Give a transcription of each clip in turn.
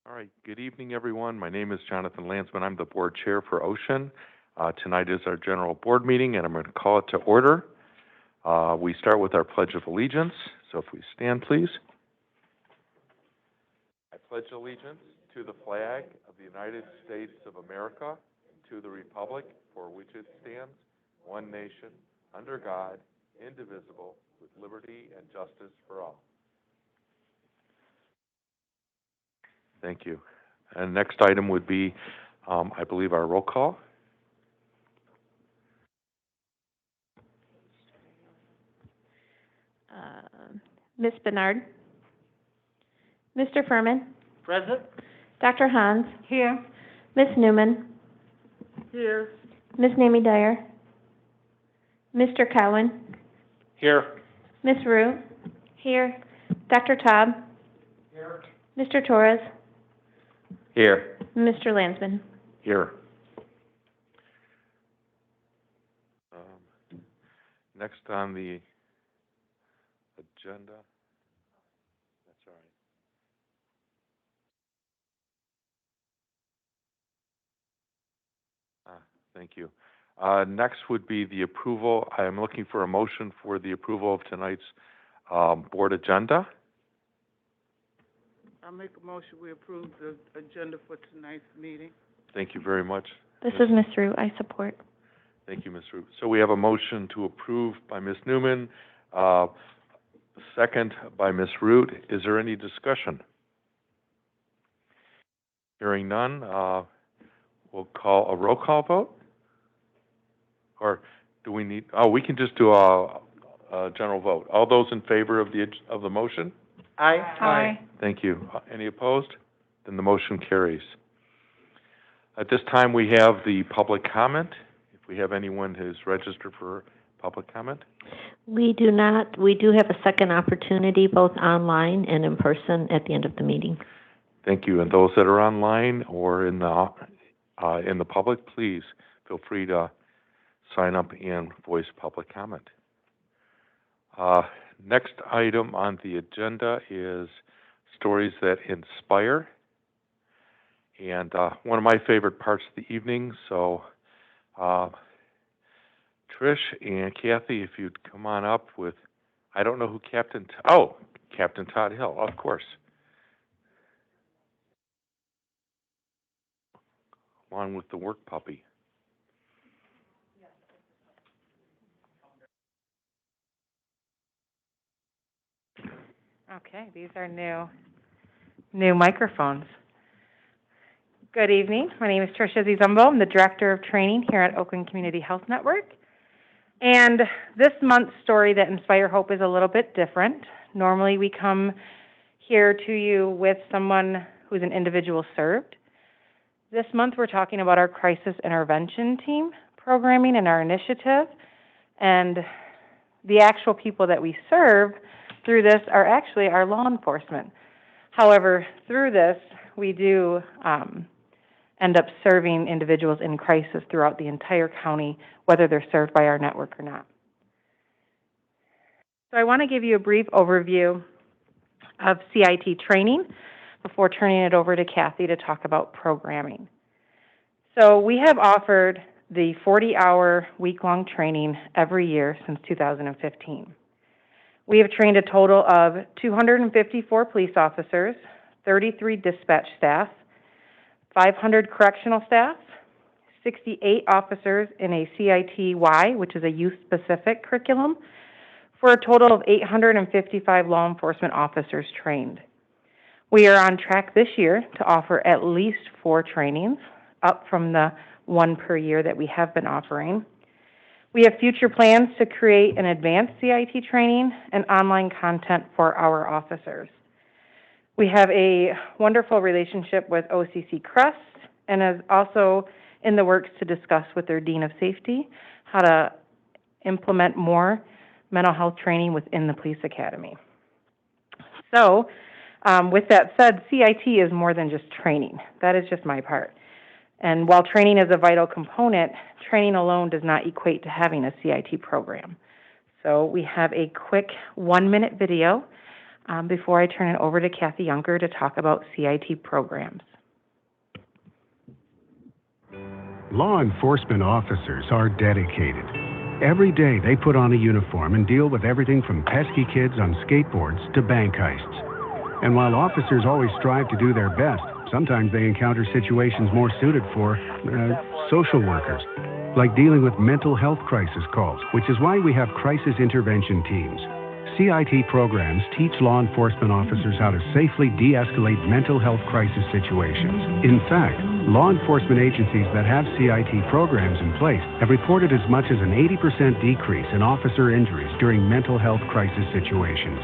All right, good evening, everyone. My name is Jonathan Landsman. I'm the board chair for OCHN. Tonight is our general board meeting, and I'm going to call it to order. We start with our Pledge of Allegiance. So if we stand, please. I pledge allegiance to the flag of the United States of America, to the republic for which it stands, one nation, under God, indivisible, with liberty and justice for all. Thank you. And next item would be, I believe, our roll call. Ms. Bernard. Mr. Furman. Present. Dr. Hans. Here. Ms. Newman. Here. Ms. Namie Dyer. Mr. Cowan. Here. Ms. Rue. Here. Dr. Taub. Here. Mr. Torres. Here. Mr. Landsman. Here. Next on the agenda. That's all right. Thank you. Next would be the approval. I am looking for a motion for the approval of tonight's board agenda. I'll make a motion we approve the agenda for tonight's meeting. Thank you very much. This is Ms. Rue. I support. Thank you, Ms. Root. So we have a motion to approve by Ms. Newman, second by Ms. Root. Is there any discussion? Hearing none, we'll call a roll call vote. Or do we need? Oh, we can just do a general vote. All those in favor of the motion? Aye. Aye. Thank you. Any opposed? Then the motion carries. At this time, we have the public comment. If we have anyone who's registered for public comment. We do not. We do have a second opportunity, both online and in person, at the end of the meeting. Thank you. And those that are online or in the public, please feel free to sign up and voice public comment. Next item on the agenda is Stories That Inspire. And one of my favorite parts of the evening, so Trish and Kathy, if you'd come on up with, I don't know who Captain Todd Hill, of course. Along with the work puppy. Okay, these are new microphones. Good evening. My name is Tricia Zizumbo. I'm the Director of Training here at Oakland Community Health Network. And this month's Story That Inspire Hope is a little bit different. Normally we come here to you with someone who's an individual served. This month we're talking about our crisis intervention team programming and our initiative. And the actual people that we serve through this are actually our law enforcement. However, through this, we do end up serving individuals in crisis throughout the entire county, whether they're served by our network or not. So I want to give you a brief overview of CIT training before turning it over to Kathy to talk about programming. So we have offered the 40-hour week-long training every year since 2015. We have trained a total of 254 police officers, 33 dispatch staff, 500 correctional staff, 68 officers in a CIT-Y, which is a youth-specific curriculum, for a total of 855 law enforcement officers trained. We are on track this year to offer at least 4 trainings, up from the 1 per year that we have been offering. We have future plans to create an advanced CIT training and online content for our officers. We have a wonderful relationship with OCC Crest and is also in the works to discuss with their Dean of Safety how to implement more mental health training within the police academy. So, with that said, CIT is more than just training. That is just my part. And while training is a vital component, training alone does not equate to having a CIT program. So we have a quick 1-minute video before I turn it over to Kathy Younger to talk about CIT programs. Law enforcement officers are dedicated. Every day they put on a uniform and deal with everything from pesky kids on skateboards to bank heists. And while officers always strive to do their best, sometimes they encounter situations more suited for social workers, like dealing with mental health crisis calls, which is why we have crisis intervention teams. CIT programs teach law enforcement officers how to safely de-escalate mental health crisis situations. In fact, law enforcement agencies that have CIT programs in place have reported as much as an 80% decrease in officer injuries during mental health crisis situations.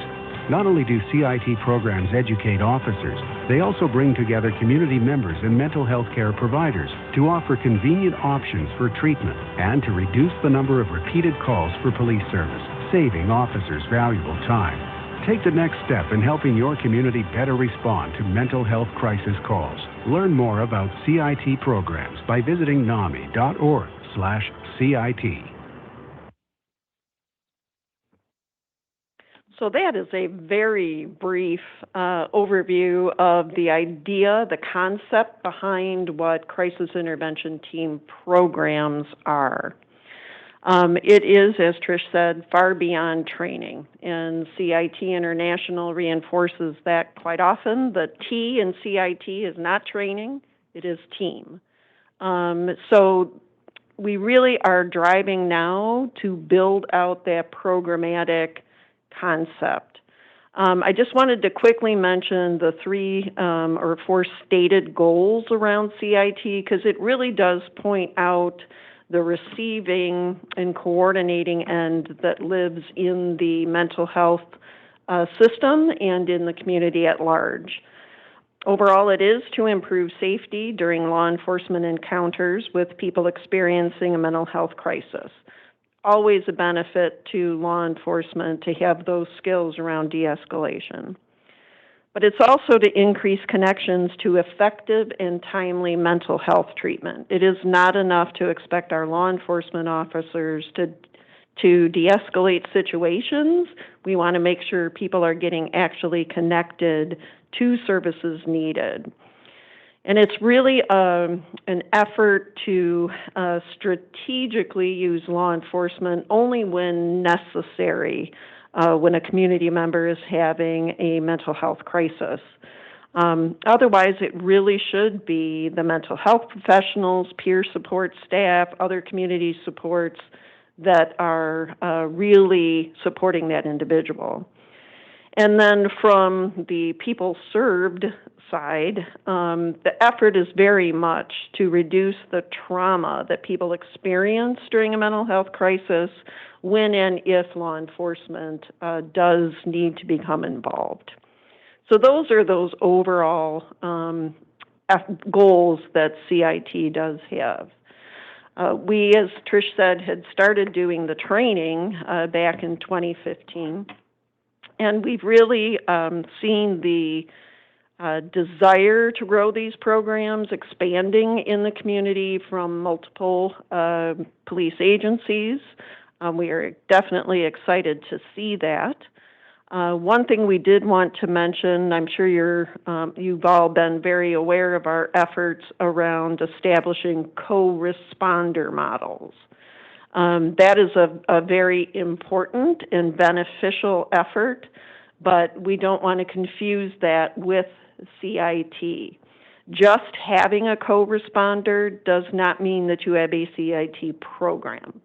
Not only do CIT programs educate officers, they also bring together community members and mental health care providers to offer convenient options for treatment and to reduce the number of repeated calls for police service, saving officers valuable time. Take the next step in helping your community better respond to mental health crisis calls. Learn more about CIT programs by visiting NAMI.org/CIT. So that is a very brief overview of the idea, the concept behind what crisis intervention team programs are. It is, as Trish said, far beyond training, and CIT International reinforces that quite often. The T in CIT is not training, it is team. So we really are driving now to build out that programmatic concept. I just wanted to quickly mention the 3 or 4 stated goals around CIT, because it really does point out the receiving and coordinating end that lives in the mental health system and in the community at large. Overall, it is to improve safety during law enforcement encounters with people experiencing a mental health crisis. Always a benefit to law enforcement to have those skills around de-escalation. But it's also to increase connections to effective and timely mental health treatment. It is not enough to expect our law enforcement officers to de-escalate situations. We want to make sure people are getting actually connected to services needed. And it's really an effort to strategically use law enforcement only when necessary, when a community member is having a mental health crisis. Otherwise, it really should be the mental health professionals, peer support staff, other community supports that are really supporting that individual. And then from the people served side, the effort is very much to reduce the trauma that people experience during a mental health crisis when and if law enforcement does need to become involved. So those are those overall goals that CIT does have. We, as Trish said, had started doing the training back in 2015, and we've really seen the desire to grow these programs expanding in the community from multiple police agencies. We are definitely excited to see that. One thing we did want to mention, I'm sure you've all been very aware of our efforts around establishing co-responder models. That is a very important and beneficial effort, but we don't want to confuse that with CIT. Just having a co-responder does not mean that you have a CIT program.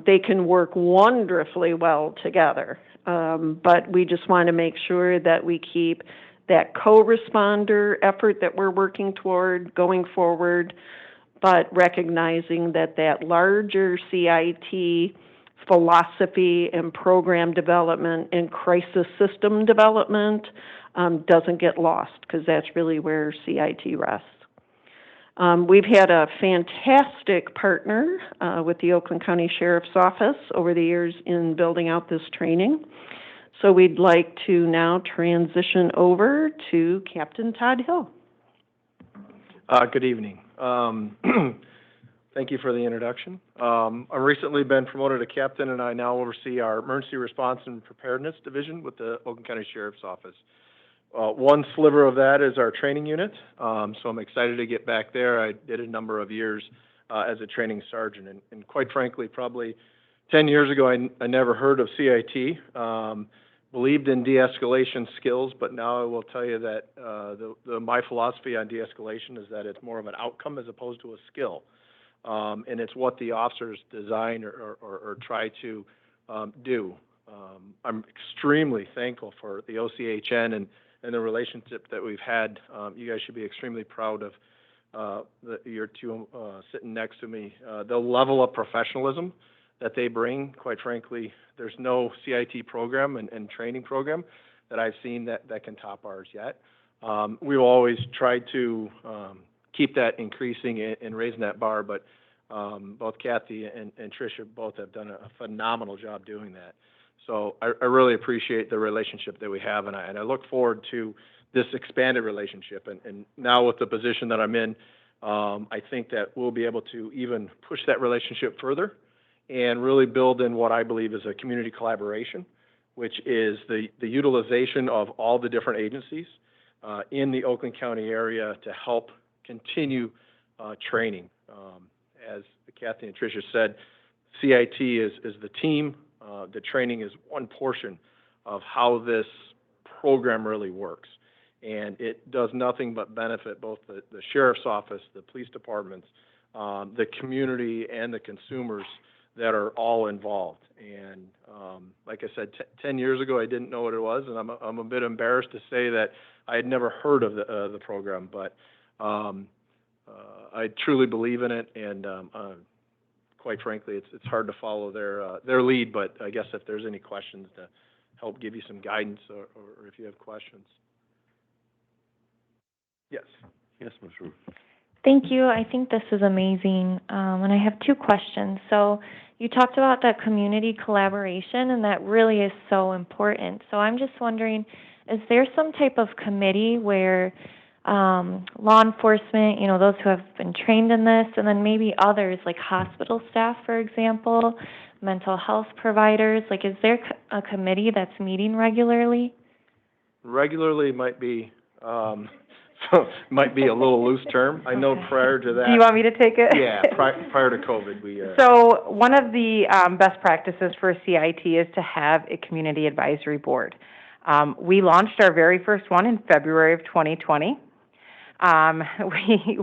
They can work wonderfully well together, but we just want to make sure that we keep that co-responder effort that we're working toward going forward, but recognizing that that larger CIT philosophy and program development and crisis system development doesn't get lost, because that's really where CIT rests. We've had a fantastic partner with the Oakland County Sheriff's Office over the years in building out this training. So we'd like to now transition over to Captain Todd Hill. Good evening. Thank you for the introduction. I've recently been promoted to captain, and I now oversee our Emergency Response and Preparedness Division with the Oakland County Sheriff's Office. One sliver of that is our training unit, so I'm excited to get back there. I did a number of years as a training sergeant, and quite frankly, probably 10 years ago, I never heard of CIT. Believed in de-escalation skills, but now I will tell you that my philosophy on de-escalation is that it's more of an outcome as opposed to a skill. And it's what the officers design or try to do. I'm extremely thankful for the OCHN and the relationship that we've had. You guys should be extremely proud of your two sitting next to me. The level of professionalism that they bring, quite frankly, there's no CIT program and training program that I've seen that can top ours yet. We've always tried to keep that increasing and raising that bar, but both Kathy and Tricia both have done a phenomenal job doing that. So I really appreciate the relationship that we have, and I look forward to this expanded relationship. And now with the position that I'm in, I think that we'll be able to even push that relationship further and really build in what I believe is a community collaboration, which is the utilization of all the different agencies in the Oakland County area to help continue training. As Kathy and Tricia said, CIT is the team. The training is one portion of how this program really works. And it does nothing but benefit both the sheriff's office, the police departments, the community, and the consumers that are all involved. And like I said, 10 years ago, I didn't know what it was, and I'm a bit embarrassed to say that I had never heard of the program, but I truly believe in it, and quite frankly, it's hard to follow their lead, but I guess if there's any questions to help give you some guidance or if you have questions. Yes. Yes, Ms. Ruth. Thank you. I think this is amazing. And I have two questions. So you talked about that community collaboration, and that really is so important. So I'm just wondering, is there some type of committee where law enforcement, those who have been trained in this, and then maybe others like hospital staff, for example, mental health providers, is there a committee that's meeting regularly? Regularly might be might be a little loose term. I know prior to that. Do you want me to take it? Yeah, prior to COVID, we. So one of the best practices for CIT is to have a community advisory board. We launched our very first one in February of 2020.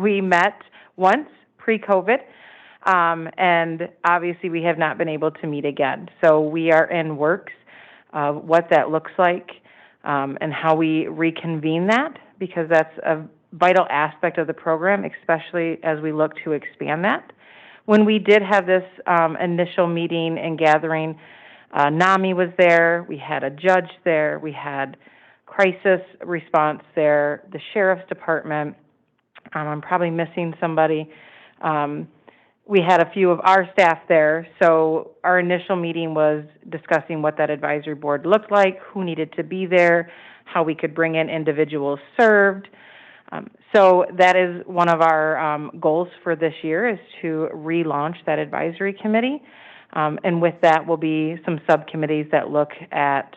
We met once pre-COVID, and obviously we have not been able to meet again. So we are in works of what that looks like and how we reconvene that, because that's a vital aspect of the program, especially as we look to expand that. When we did have this initial meeting and gathering, NAMI was there, we had a judge there, we had crisis response there, the sheriff's department, I'm probably missing somebody. We had a few of our staff there, so our initial meeting was discussing what that advisory board looked like, who needed to be there, how we could bring in individuals served. So that is one of our goals for this year, is to relaunch that advisory committee. And with that will be some subcommittees that look at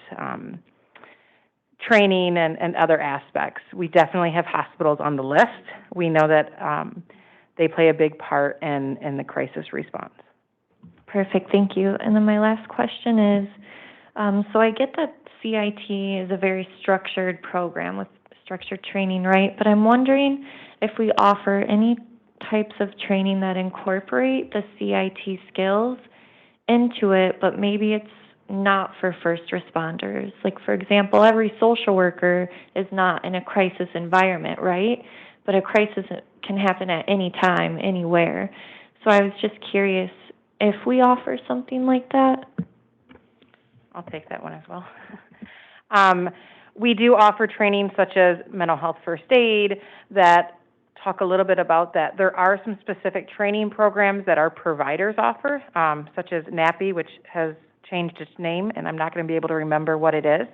training and other aspects. We definitely have hospitals on the list. We know that they play a big part in the crisis response. Perfect, thank you. And then my last question is, so I get that CIT is a very structured program with structured training, right? But I'm wondering if we offer any types of training that incorporate the CIT skills into it, but maybe it's not for first responders. Like, for example, every social worker is not in a crisis environment, right? But a crisis can happen at any time, anywhere. So I was just curious if we offer something like that. I'll take that one as well. We do offer training such as mental health first aid that talk a little bit about that. There are some specific training programs that our providers offer, such as NAPI, which has changed its name, and I'm not going to be able to remember what it is.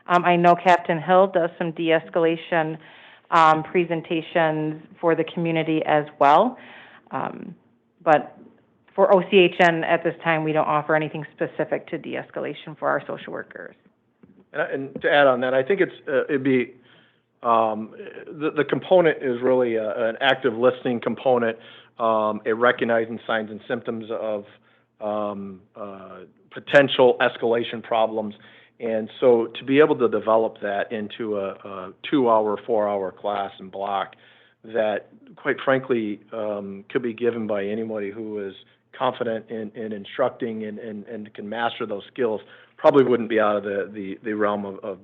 I know Captain Hill does some de-escalation presentations for the community as well. But for OCHN at this time, we don't offer anything specific to de-escalation for our social workers. And to add on that, I think it'd be, the component is really an active listening component, a recognizing signs and symptoms of potential escalation problems. And so to be able to develop that into a 2-hour, 4-hour class and block that, quite frankly, could be given by anybody who is confident in instructing and can master those skills, probably wouldn't be out of the realm of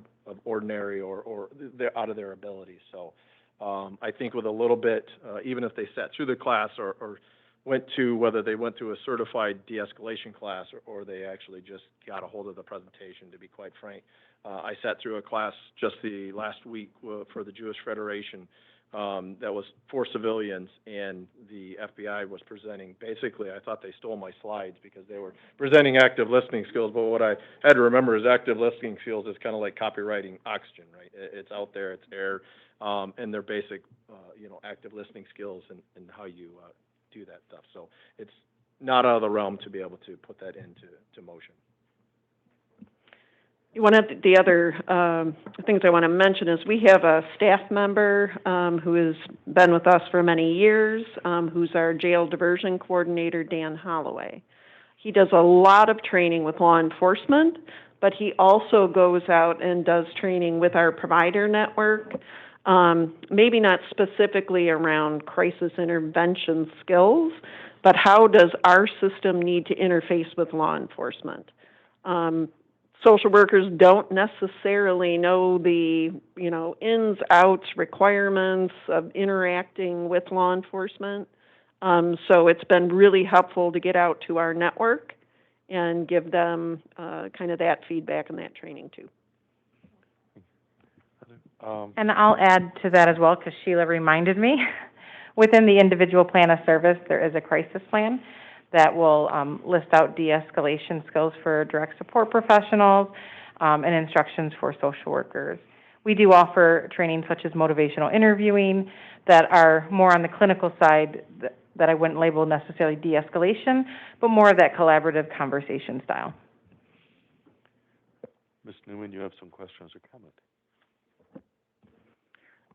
ordinary or they're out of their ability. So I think with a little bit, even if they sat through the class or whether they went to a certified de-escalation class or they actually just got a hold of the presentation, to be quite frank. I sat through a class just the last week for the Jewish Federation that was for civilians, and the FBI was presenting, basically, I thought they stole my slides because they were presenting active listening skills, but what I had to remember is active listening skills is kind of like copywriting oxygen, right? It's out there, it's air, and they're basic, active listening skills and how you do that stuff. So it's not out of the realm to be able to put that into motion. One of the other things I want to mention is we have a staff member who has been with us for many years, who's our jail diversion coordinator, Dan Holloway. He does a lot of training with law enforcement, but he also goes out and does training with our provider network, maybe not specifically around crisis intervention skills, but how does our system need to interface with law enforcement? Social workers don't necessarily know the, ins, outs, requirements of interacting with law enforcement. So it's been really helpful to get out to our network and give them kind of that feedback and that training too. And I'll add to that as well, because Sheila reminded me. Within the individual plan of service, there is a crisis plan that will list out de-escalation skills for direct support professionals and instructions for social workers. We do offer training such as motivational interviewing that are more on the clinical side that I wouldn't label necessarily de-escalation, but more of that collaborative conversation style. Ms. Newman, you have some questions or comments?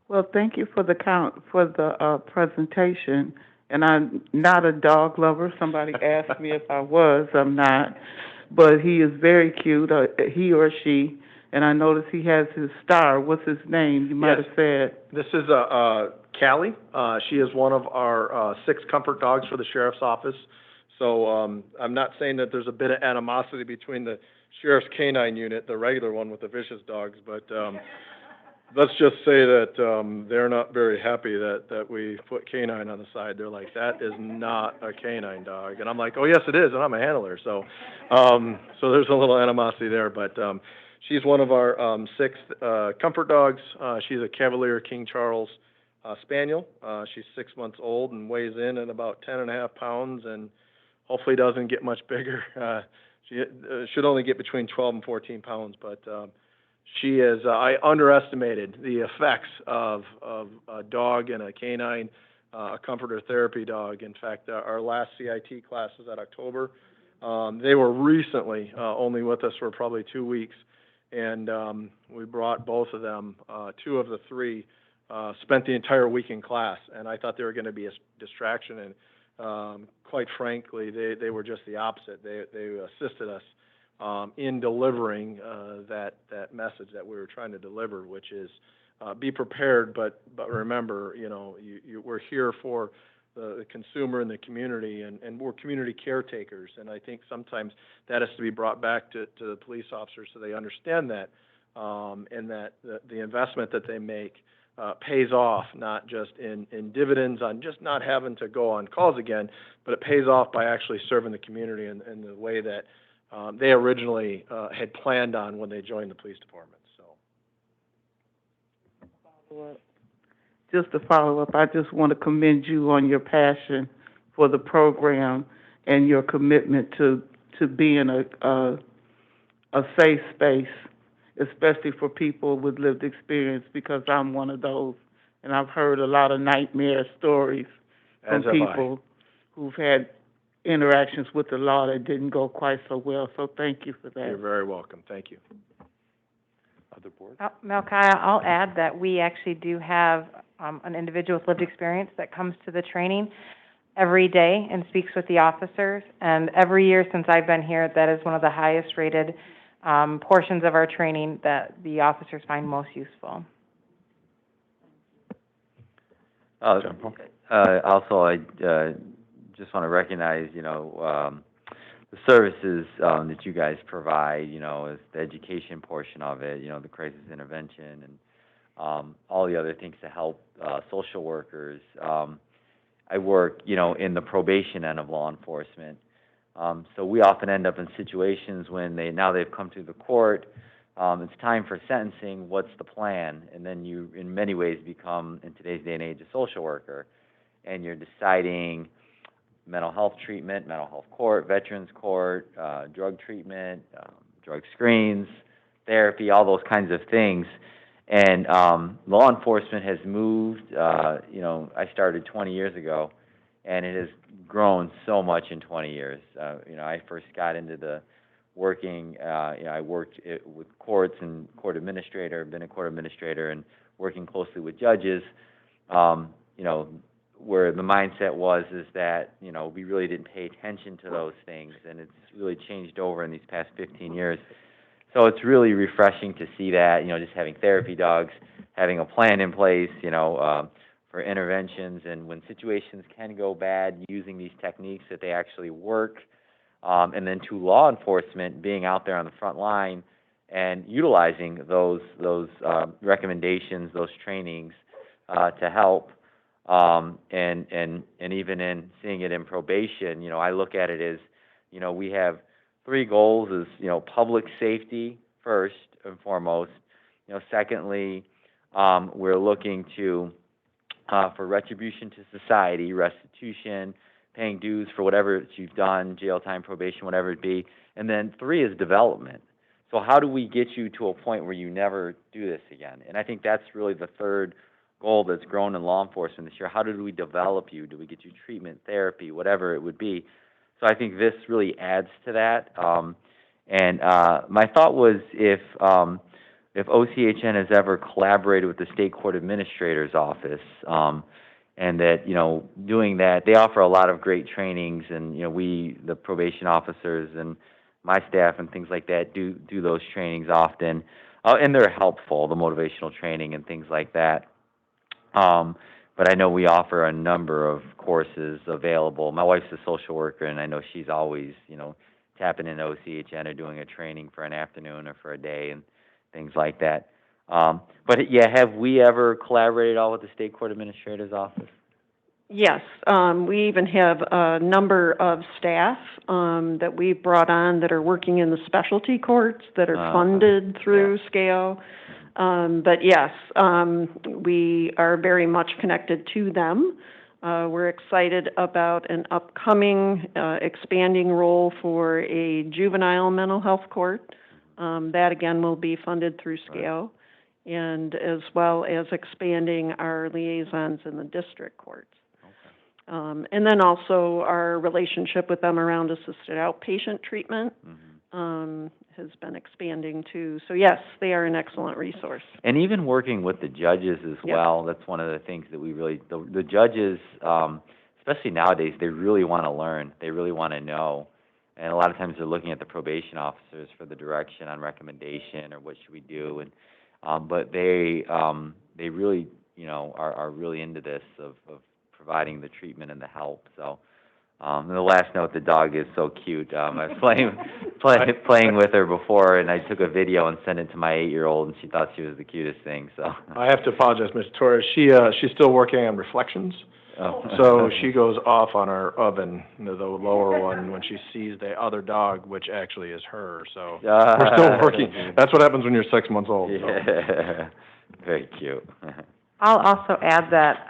Well, thank you for the presentation. And I'm not a dog lover. Somebody asked me if I was. I'm not. But he is very cute, he or she. And I noticed he has his star. What's his name? You might have said. This is Callie. She is one of our 6 comfort dogs for the sheriff's office. So I'm not saying that there's a bit of animosity between the sheriff's canine unit, the regular one with the vicious dogs, but let's just say that they're not very happy that we put canine on the side. They're like, that is not a canine dog. And I'm like, oh, yes, it is, and I'm a handler. So so there's a little animosity there. But she's one of our 6 comfort dogs. She's a Cavalier King Charles Spaniel. She's 6 months old and weighs in at about 10.5 pounds and hopefully doesn't get much bigger. She should only get between 12 and 14 pounds, but she is, I underestimated the effects of a dog and a canine, a comforter therapy dog. In fact, our last CIT class was at October. They were recently only with us for probably 2 weeks, and we brought both of them, 2 of the 3, spent the entire week in class, and I thought they were going to be a distraction, and quite frankly, they were just the opposite. They assisted us in delivering that message that we were trying to deliver, which is be prepared, but remember, we're here for the consumer and the community, and we're community caretakers, and I think sometimes that has to be brought back to the police officers so they understand that, and that the investment that they make pays off, not just in dividends on just not having to go on calls again, but it pays off by actually serving the community in the way that they originally had planned on when they joined the police department. So, just to follow up, I just want to commend you on your passion for the program and your commitment to being a safe space, especially for people with lived experience, because I'm one of those, and I've heard a lot of nightmare stories from people who've had interactions with the law that didn't go quite so well. So thank you for that. You're very welcome. Thank you. Other boards? Melchiah, I'll add that we actually do have an individual with lived experience that comes to the training every day and speaks with the officers. And every year since I've been here, that is one of the highest rated portions of our training that the officers find most useful. Also, I just want to recognize, the services that you guys provide, as the education portion of it, the crisis intervention and all the other things to help social workers. I work, in the probation end of law enforcement. So we often end up in situations when they've come to the court, it's time for sentencing, what's the plan? And then you, in many ways, become, in today's day and age, a social worker. And you're deciding mental health treatment, mental health court, veterans court, drug treatment, drug screens, therapy, all those kinds of things. And law enforcement has moved, I started 20 years ago, and it has grown so much in 20 years. I first got into the working, I worked with courts and court administrator, been a court administrator, and working closely with judges, where the mindset is that, we really didn't pay attention to those things, and it's really changed over in these past 15 years. So it's really refreshing to see that, just having therapy dogs, having a plan in place, for interventions, and when situations can go bad, using these techniques that they actually work, and then to law enforcement being out there on the front line and utilizing those recommendations, those trainings to help, and even in seeing it in probation, I look at it as, we have 3 goals: is public safety first and foremost. Secondly, we're looking to for retribution to society, restitution, paying dues for whatever you've done, jail time, probation, whatever it be. And then 3 is development. So how do we get you to a point where you never do this again? And I think that's really the 3rd goal that's grown in law enforcement this year. How do we develop you? Do we get you treatment, therapy, whatever it would be? So I think this really adds to that. And my thought was if OCHN has ever collaborated with the State Court Administrator's Office, and that, doing that, they offer a lot of great trainings, and, we, the probation officers and my staff and things like that, do those trainings often, and they're helpful, the motivational training and things like that. But I know we offer a number of courses available. My wife's a social worker, and I know she's always, tapping into OCHN or doing a training for an afternoon or for a day and things like that. But yeah, have we ever collaborated at all with the State Court Administrator's Office? Yes, we even have a number of staff that we've brought on that are working in the specialty courts that are funded through SCAO. But yes, we are very much connected to them. We're excited about an upcoming expanding role for a juvenile mental health court. That, again, will be funded through SCAO, and as well as expanding our liaisons in the district courts. Okay. And then also our relationship with them around assisted outpatient treatment has been expanding too. So yes, they are an excellent resource. And even working with the judges as well, that's one of the things that we really, the judges, especially nowadays, they really want to learn. They really want to know. And a lot of times they're looking at the probation officers for the direction on recommendation or what should we do. And but they really, are really into this of providing the treatment and the help. So, and the last note, the dog is so cute. I was playing with her before, and I took a video and sent it to my 8-year-old, and she thought she was the cutest thing. So I have to apologize, Mr. Torres. She's still working on reflections. Oh. So she goes off on our oven, the lower one, when she sees the other dog, which actually is her. So we're still working. That's what happens when you're 6 months old. So. Yeah. Very cute. I'll also add that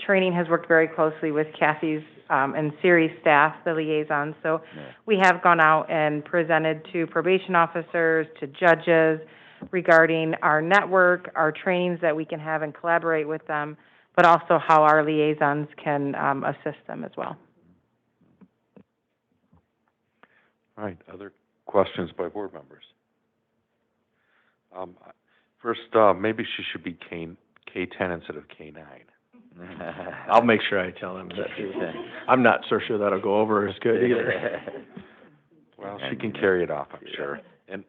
training has worked very closely with Kathy's and Siri's staff, the liaisons. So we have gone out and presented to probation officers, to judges, regarding our network, our trainings that we can have and collaborate with them, but also how our liaisons can assist them as well. All right, other questions by board members? First, maybe she should be K10 instead of K9. I'll make sure I tell him that too. I'm not so sure that'll go over as good either. Well, she can carry it off, I'm sure. And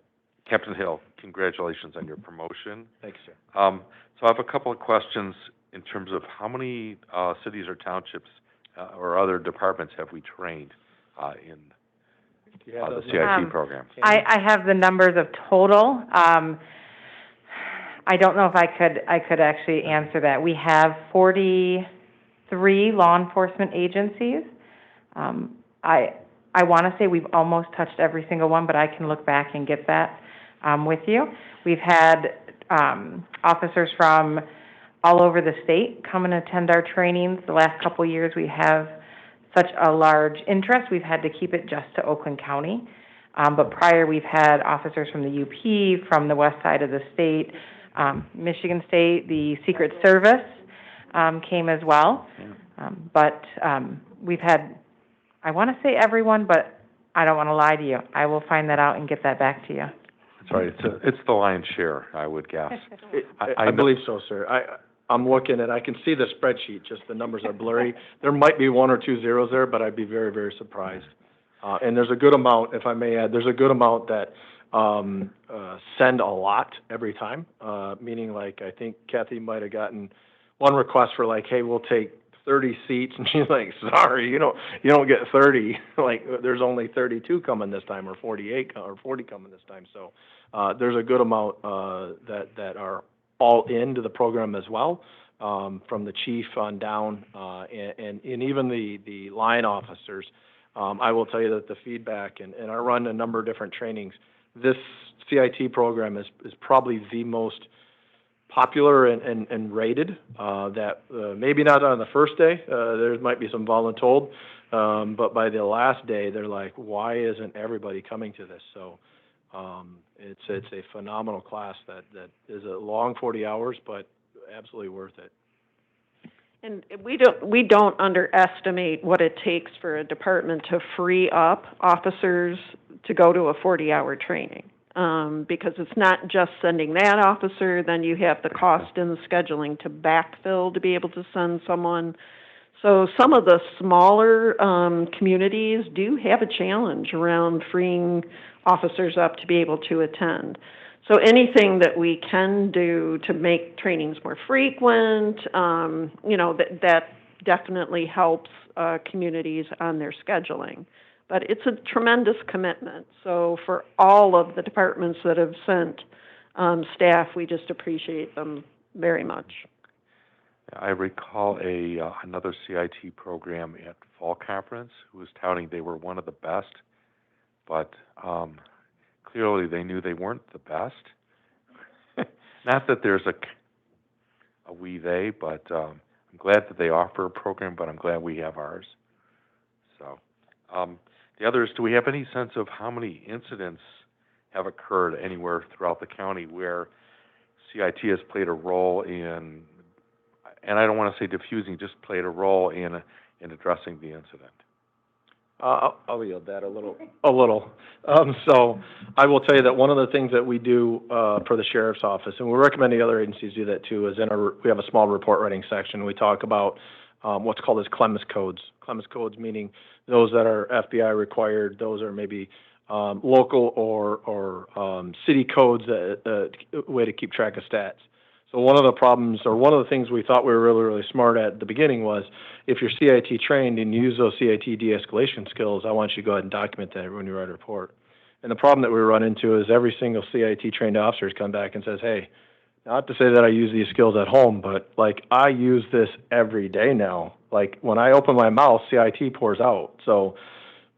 Captain Hill, congratulations on your promotion. Thanks, sir. So I have a couple of questions in terms of how many cities or townships or other departments have we trained in the CIT program? I have the numbers of total. I don't know if I could actually answer that. We have 43 law enforcement agencies. I want to say we've almost touched every single one, but I can look back and get that with you. We've had officers from all over the state come and attend our trainings. The last couple of years, we have such a large interest, we've had to keep it just to Oakland County. But prior, we've had officers from the UP, from the west side of the state, Michigan State, the Secret Service came as well. But we've had, I want to say everyone, but I don't want to lie to you. I will find that out and get that back to you. That's right. It's the lion's share, I would guess. I believe so, sir. I'm looking at, I can see the spreadsheet, just the numbers are blurry. There might be 1 or 2 zeros there, but I'd be very, very surprised. And there's a good amount, if I may add, there's a good amount that send a lot every time, meaning like I think Kathy might have gotten one request for like, hey, we'll take 30 seats, and she's like, sorry, you don't get 30. Like there's only 32 coming this time, or 48 or 40 coming this time. So there's a good amount that are all into the program as well, from the chief on down, and even the line officers. I will tell you that the feedback, and I run a number of different trainings, this CIT program is probably the most popular and rated, that maybe not on the first day, there might be some voluntold, but by the last day, they're like, why isn't everybody coming to this? So it's a phenomenal class that is a long 40 hours, but absolutely worth it. And we don't underestimate what it takes for a department to free up officers to go to a 40-hour training. Because it's not just sending that officer, then you have the cost and the scheduling to backfill to be able to send someone. So some of the smaller communities do have a challenge around freeing officers up to be able to attend. So anything that we can do to make trainings more frequent, that definitely helps communities on their scheduling. But it's a tremendous commitment. So for all of the departments that have sent staff, we just appreciate them very much. I recall another CIT program at Fall Conference who was touting they were one of the best, but clearly they knew they weren't the best. Not that there's a we they, but I'm glad that they offer a program, but I'm glad we have ours. So the other is, do we have any sense of how many incidents have occurred anywhere throughout the county where CIT has played a role in, and I don't want to say diffusing, just played a role in addressing the incident? I'll yield that a little. So I will tell you that one of the things that we do for the sheriff's office, and we're recommending other agencies do that too, is we have a small report writing section. We talk about what's called as Clemens codes. Clemens codes meaning those that are FBI required, those are maybe local or city codes, a way to keep track of stats. So one of the problems, or one of the things we thought we were really, really smart at the beginning was, if you're CIT trained and you use those CIT de-escalation skills, I want you to go ahead and document that when you write a report. And the problem that we run into is every single CIT trained officer come back and says, hey, not to say that I use these skills at home, but like I use this every day now. Like when I open my mouth, CIT pours out. So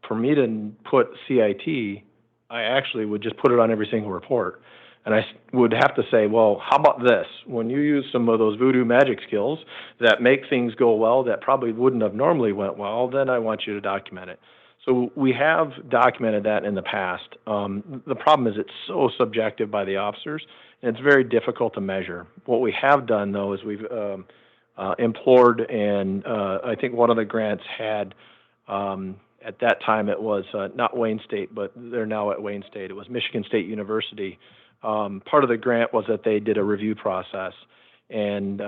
for me to put CIT, I actually would just put it on every single report. And I would have to say, well, how about this? When you use some of those voodoo magic skills that make things go well that probably wouldn't have normally went well, then I want you to document it. So we have documented that in the past. The problem is it's so subjective by the officers, and it's very difficult to measure. What we have done, though, is we've implored, and I think one of the grants had at that time it was not Wayne State, but they're now at Wayne State. It was Michigan State University. Part of the grant was that they did a review process, and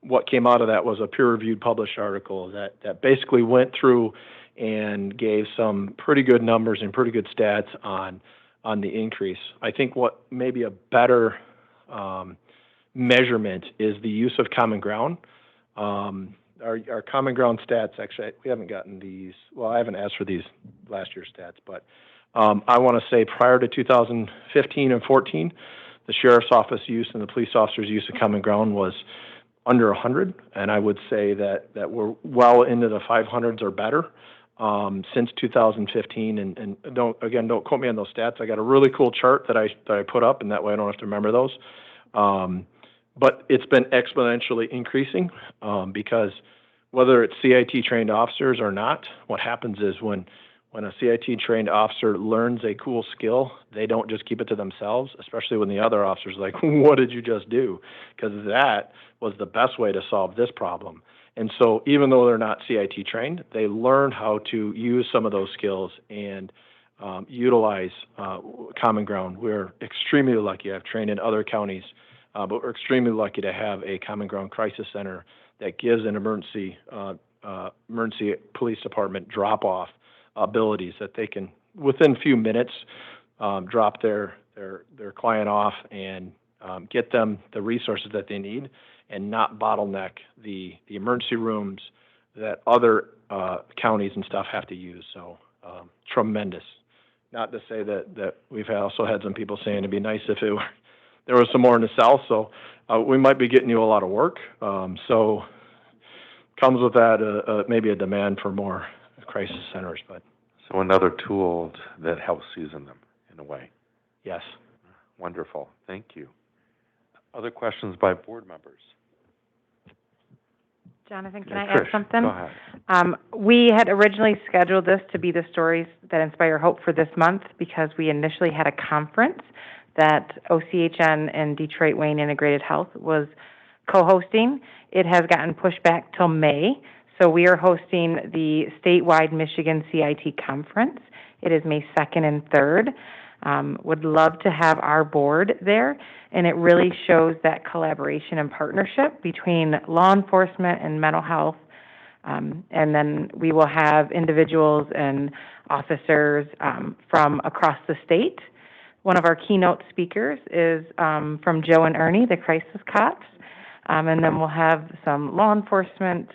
what came out of that was a peer-reviewed published article that basically went through and gave some pretty good numbers and pretty good stats on the increase. I think what maybe a better measurement is the use of common ground. Our common ground stats, actually, we haven't gotten these. Well, I haven't asked for these last year's stats, but I want to say prior to 2015 and 14, the sheriff's office use and the police officers' use of common ground was under 100, and I would say that we're well into the 500s or better since 2015. And don't quote me on those stats. I got a really cool chart that I put up, and that way I don't have to remember those. But it's been exponentially increasing because whether it's CIT trained officers or not, what happens is when a CIT trained officer learns a cool skill, they don't just keep it to themselves, especially when the other officer's like, what did you just do? Because that was the best way to solve this problem. And so even though they're not CIT trained, they learn how to use some of those skills and utilize common ground. We're extremely lucky. I've trained in other counties, but we're extremely lucky to have a common ground crisis center that gives an emergency police department drop-off abilities that they can, within a few minutes, drop their client off and get them the resources that they need and not bottleneck the emergency rooms that other counties and stuff have to use. So tremendous. Not to say that we've also had some people saying it'd be nice if there was some more in the south. So we might be getting you a lot of work. So comes with that maybe a demand for more crisis centers. But so another tool that helps season them in a way. Yes. Wonderful. Thank you. Other questions by board members? Jonathan, can Yeah, I add Trish, something? go ahead. We had originally scheduled this to be the stories that inspire hope for this month because we initially had a conference that OCHN and Detroit Wayne Integrated Health was co-hosting. It has gotten pushed back till May, so we are hosting the statewide Michigan CIT conference. It is May 2nd and 3rd. Would love to have our board there, and it really shows that collaboration and partnership between law enforcement and mental health. And then we will have individuals and officers from across the state. One of our keynote speakers is from Joe and Ernie, the crisis cops. And then we'll have some law enforcement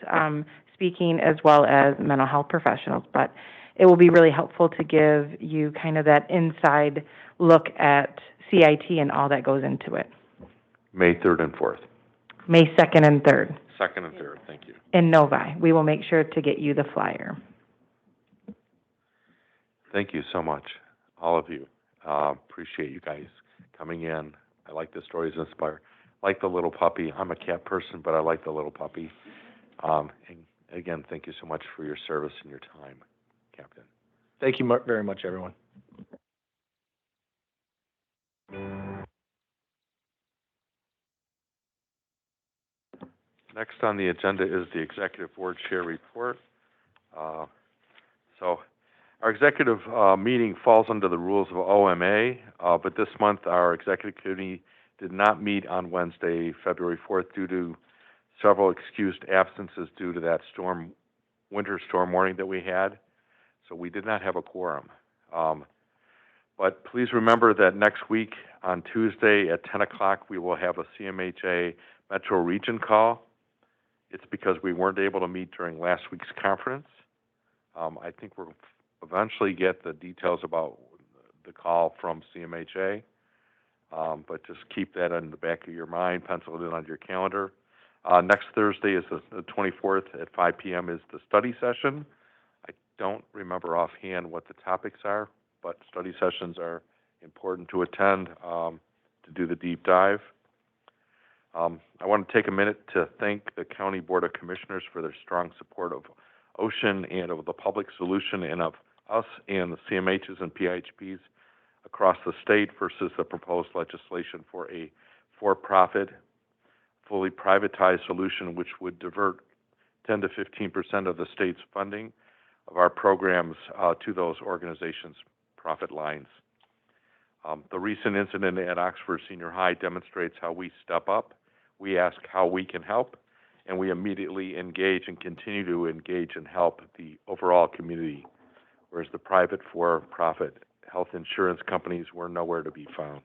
speaking as well as mental health professionals. But it will be really helpful to give you kind of that inside look at CIT and all that goes into it. May 3rd and 4th. May 2nd and 3rd. 2nd and 3rd, thank you. In Novi. We will make sure to get you the flyer. Thank you so much, all of you. Appreciate you guys coming in. I like the stories inspire. I like the little puppy. I'm a cat person, but I like the little puppy. And again, thank you so much for your service and your time, Captain. Thank you very much, everyone. Next on the agenda is the Executive Board Chair Report. So our executive meeting falls under the rules of OMA, but this month our Executive Committee did not meet on Wednesday, February 4th, due to several excused absences due to that winter storm warning that we had. So we did not have a quorum. But please remember that next week on Tuesday at 10 o'clock, we will have a CMHA Metro Region call. It's because we weren't able to meet during last week's conference. I think we'll eventually get the details about the call from CMHA, but just keep that in the back of your mind, pencil it in on your calendar. Next Thursday is the 24th at 5 p.m. is the study session. I don't remember offhand what the topics are, but study sessions are important to attend to do the deep dive. I want to take a minute to thank the County Board of Commissioners for their strong support of OCHN and of the public solution and of us and the CMHs and PIHPs across the state versus the proposed legislation for a for-profit, fully privatized solution which would divert 10 to 15% of the state's funding. of our programs to those organizations' profit lines. The recent incident at Oxford Senior High demonstrates how we step up, we ask how we can help, and we immediately engage and continue to engage and help the overall community, whereas the private for-profit health insurance companies were nowhere to be found.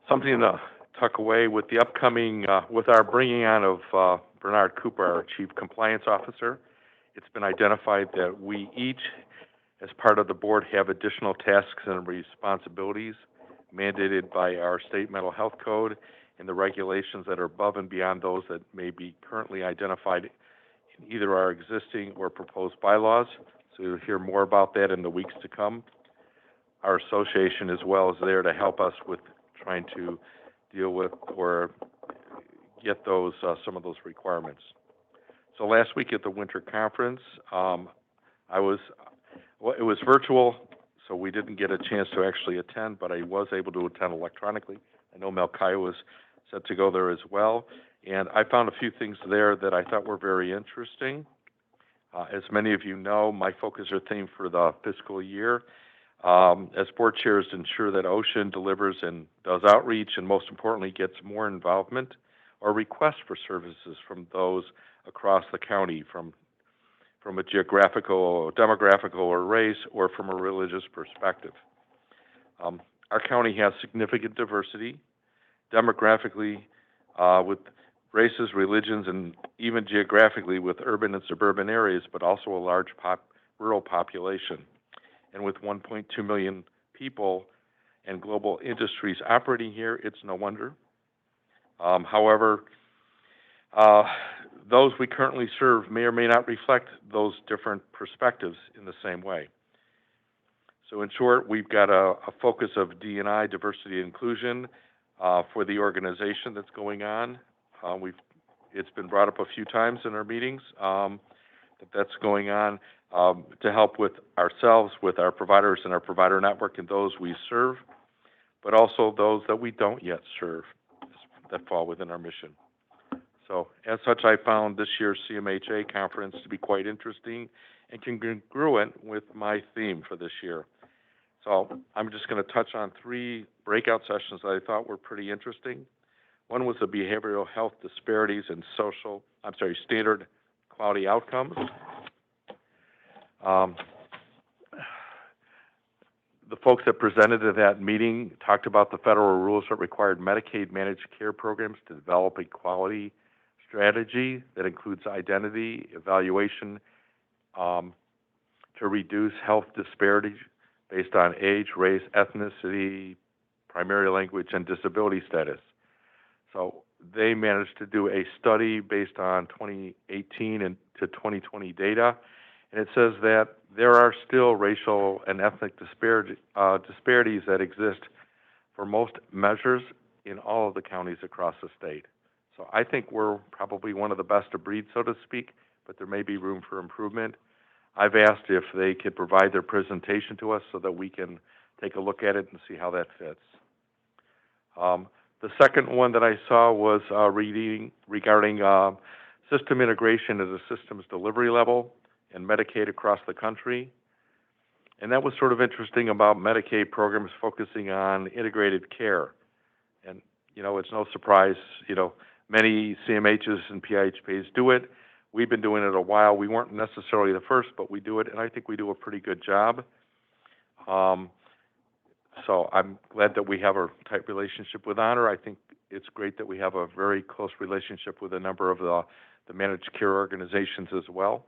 Something to tuck away with the upcoming, with our bringing on of Bernard Cooper, our Chief Compliance Officer, it's been identified that we each, as part of the board, have additional tasks and responsibilities mandated by our state mental health code and the regulations that are above and beyond those that may be currently identified in either our existing or proposed bylaws. So you'll hear more about that in the weeks to come. Our association as well is there to help us with trying to deal with or get those some of those requirements. So last week at the winter conference, it was virtual, so we didn't get a chance to actually attend, but I was able to attend electronically. I know Melchiah was set to go there as well, and I found a few things there that I thought were very interesting. As many of you know, my focus or theme for the fiscal year as board chair is to ensure that OCHN delivers and does outreach, and most importantly, gets more involvement or requests for services from those across the county, from a geographical, demographical, or race, or from a religious perspective. Our county has significant diversity, demographically, with races, religions, and even geographically with urban and suburban areas, but also a large rural population. And with 1.2 million people and global industries operating here, it's no wonder. However, those we currently serve may or may not reflect those different perspectives in the same way. So in short, we've got a focus of D&I, diversity and inclusion, for the organization that's going on. It's been brought up a few times in our meetings that's going on to help with ourselves, with our providers and our provider network and those we serve, but also those that we don't yet serve that fall within our mission. So as such, I found this year's CMHA conference to be quite interesting and congruent with my theme for this year. So I'm just going to touch on 3 breakout sessions that I thought were pretty interesting. One was the behavioral health disparities and standard quality outcomes. The folks that presented at that meeting talked about the federal rules that required Medicaid managed care programs to develop a quality strategy that includes identity, evaluation, to reduce health disparities based on age, race, ethnicity, primary language, and disability status. So they managed to do a study based on 2018 and to 2020 data, and it says that there are still racial and ethnic disparities that exist for most measures in all of the counties across the state. So I think we're probably one of the best of breed, so to speak, but there may be room for improvement. I've asked if they could provide their presentation to us so that we can take a look at it and see how that fits. The second one that I saw was reading regarding system integration at a systems delivery level and Medicaid across the country. And that was sort of interesting about Medicaid programs focusing on integrated care. And, it's no surprise, many CMHs and PIHPs do it. We've been doing it a while. We weren't necessarily the first, but we do it, and I think we do a pretty good job. So I'm glad that we have a tight relationship with Honor. I think it's great that we have a very close relationship with a number of the managed care organizations as well.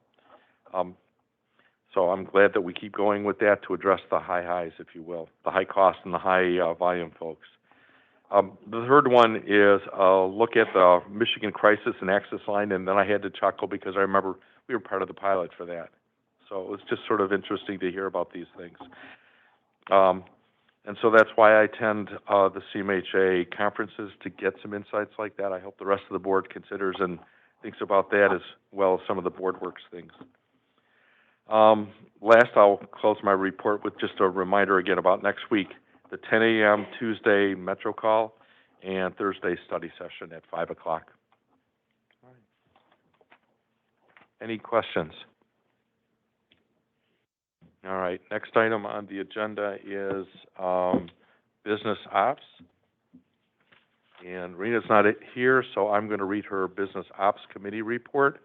So I'm glad that we keep going with that to address the high highs, if you will, the high cost and the high volume folks. The third one is a look at the Michigan Crisis and Access Line, and then I had to chuckle because I remember we were part of the pilot for that. So it was just sort of interesting to hear about these things. And so that's why I attend the CMHA conferences, to get some insights like that. I hope the rest of the board considers and thinks about that as well as some of the board works things. Last, I'll close my report with just a reminder again about next week, the 10 a.m. Tuesday Metro call and Thursday study session at 5 o'clock. Any questions? All right, next item on the agenda is business ops. And Rena's not here, so I'm going to read her business ops committee report.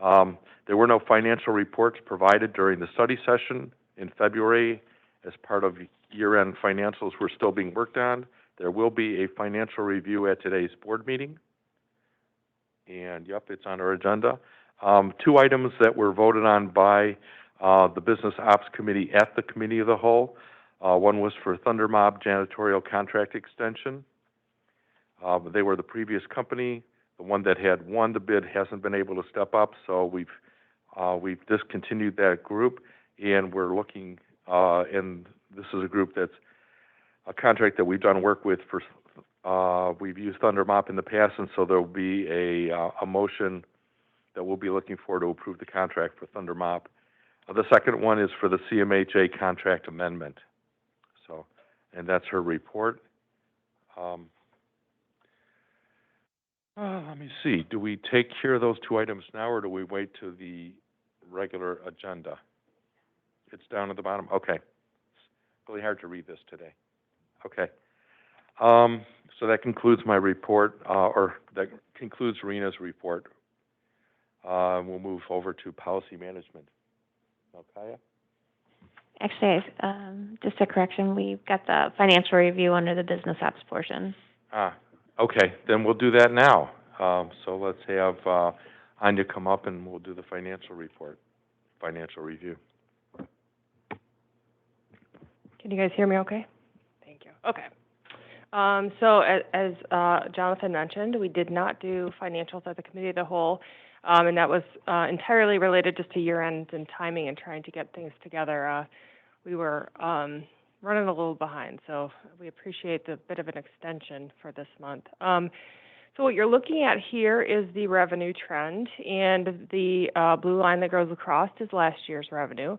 There were no financial reports provided during the study session in February. As part of year-end financials were still being worked on. There will be a financial review at today's board meeting. And, yep, it's on our agenda. Two items that were voted on by the Business Ops Committee at the Committee of the Whole. One was for Thunder Mob Janitorial contract extension. They were the previous company. The one that had won the bid hasn't been able to step up, so we've discontinued that group, and we're looking, and this is a group that's a contract that we've done work with for, we've used Thunder Mop in the past, and so there'll be a motion that we'll be looking for to approve the contract for Thunder Mop. The second one is for the CMHA contract amendment. So, and that's her report. Let me see. Do we take care of those two items now, or do we wait to the regular agenda? It's down at the bottom? Okay. It's really hard to read this today. Okay. So that concludes my report, or that concludes Rena's report. We'll move over to policy management. Okay. Actually, just a correction, we've got the financial review under the business ops portion. Okay, then we'll do that now. So let's have Anya come up and we'll do the financial report, financial review. Can you guys hear me okay? Thank you. Okay. So as Jonathan mentioned, we did not do financials at the Committee of the Whole, and that was entirely related just to year-end and timing and trying to get things together. We were running a little behind, so we appreciate the bit of an extension for this month. So what you're looking at here is the revenue trend, and the blue line that goes across is last year's revenue.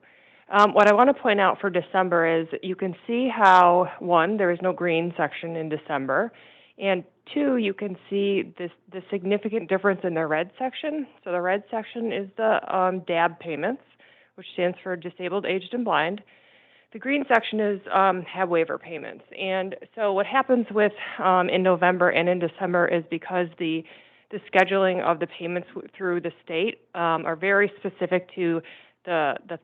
What I want to point out for December is you can see how, one, there is no green section in December, and two, you can see the significant difference in the red section. So the red section is the DAB payments, which stands for Disabled, Aged, and Blind. The green section is HAB waiver payments. And so what happens with in November and in December is because the scheduling of the payments through the state are very specific to the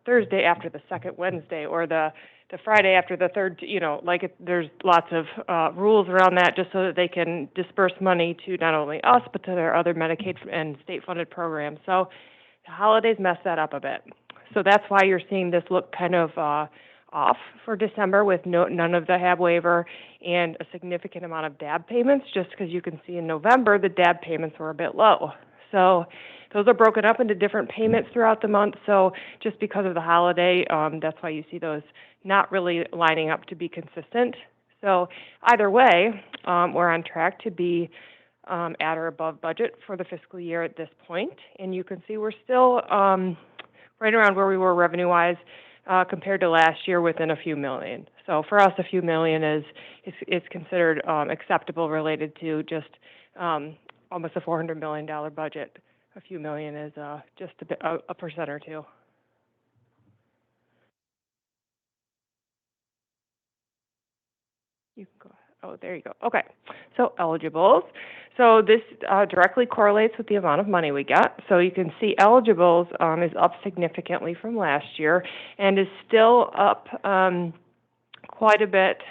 Thursday after the second Wednesday, or the Friday after the third, there's lots of rules around that, just so that they can disperse money to not only us, but to their other Medicaid and state-funded programs. So the holidays mess that up a bit. So that's why you're seeing this look kind of off for December with none of the HAB waiver and a significant amount of DAB payments, just because you can see in November the DAB payments were a bit low. So those are broken up into different payments throughout the month. So just because of the holiday, that's why you see those not really lining up to be consistent. So either way, we're on track to be at or above budget for the fiscal year at this point. And you can see we're still right around where we were revenue-wise compared to last year, within a few million. So for us, a few million is considered acceptable, related to just almost a $400 million budget. A few million is just a percent or two. You can go ahead. Oh, there you go. Okay. So eligibles. So this directly correlates with the amount of money we get. So you can see eligibles is up significantly from last year, and is still up quite a bit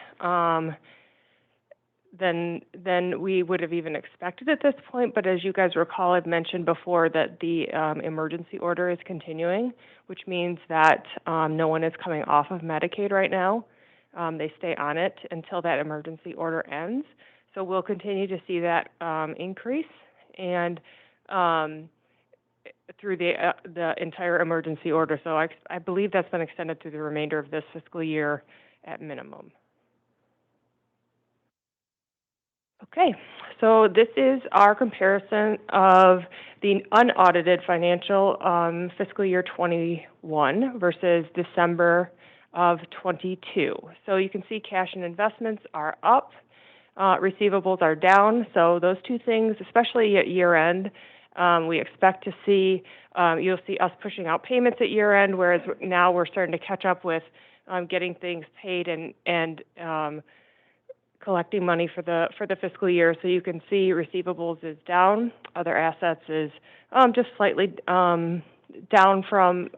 than we would have even expected at this point. But as you guys recall, I've mentioned before that the emergency order is continuing, which means that no one is coming off of Medicaid right now. They stay on it until that emergency order ends. So we'll continue to see that increase, and through the entire emergency order. So I believe that's been extended through the remainder of this fiscal year at minimum. Okay, so this is our comparison of the unaudited financial fiscal year 21 versus December of 22. So you can see cash and investments are up, receivables are down. So those two things, especially at year end, We expect to see, you'll see us pushing out payments at year end, whereas now we're starting to catch up with getting things paid and collecting money for the fiscal year. So you can see receivables is down, other assets is just slightly down from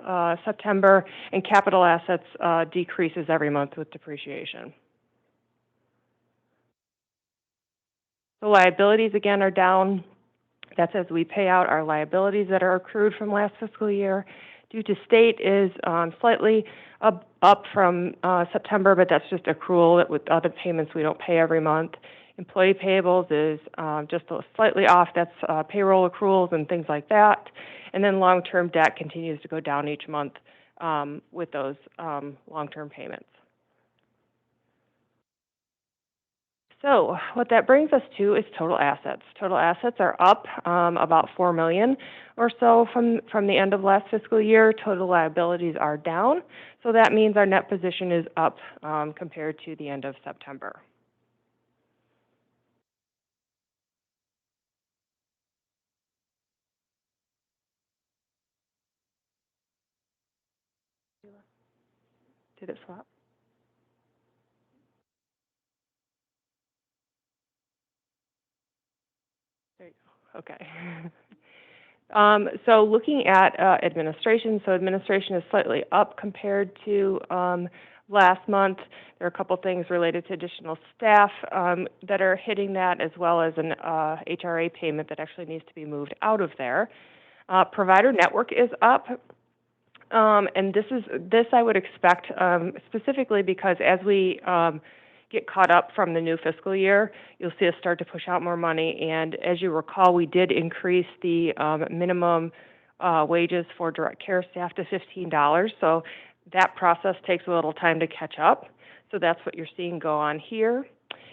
September, and capital assets decreases every month with depreciation. The liabilities again are down. That's as we pay out our liabilities that are accrued from last fiscal year. Due to state is slightly up from September, but that's just accrual. That with other payments we don't pay every month. Employee payables is just slightly off. That's payroll accruals and things like that. And then long-term debt continues to go down each month with those long-term payments. So what that brings us to is total assets. Total assets are up about $4 million or so from the end of last fiscal year. Total liabilities are down. So that means our net position is up compared to the end of September. Did it swap? There you go. Okay. So looking at administration, so administration is slightly up compared to last month. There are a couple things related to additional staff that are hitting that, as well as an HRA payment that actually needs to be moved out of there. Provider network is up. And this I would expect specifically because as we get caught up from the new fiscal year, you'll see us start to push out more money. And as you recall, we did increase the minimum wages for direct care staff to $15. So that process takes a little time to catch up. So that's what you're seeing go on here.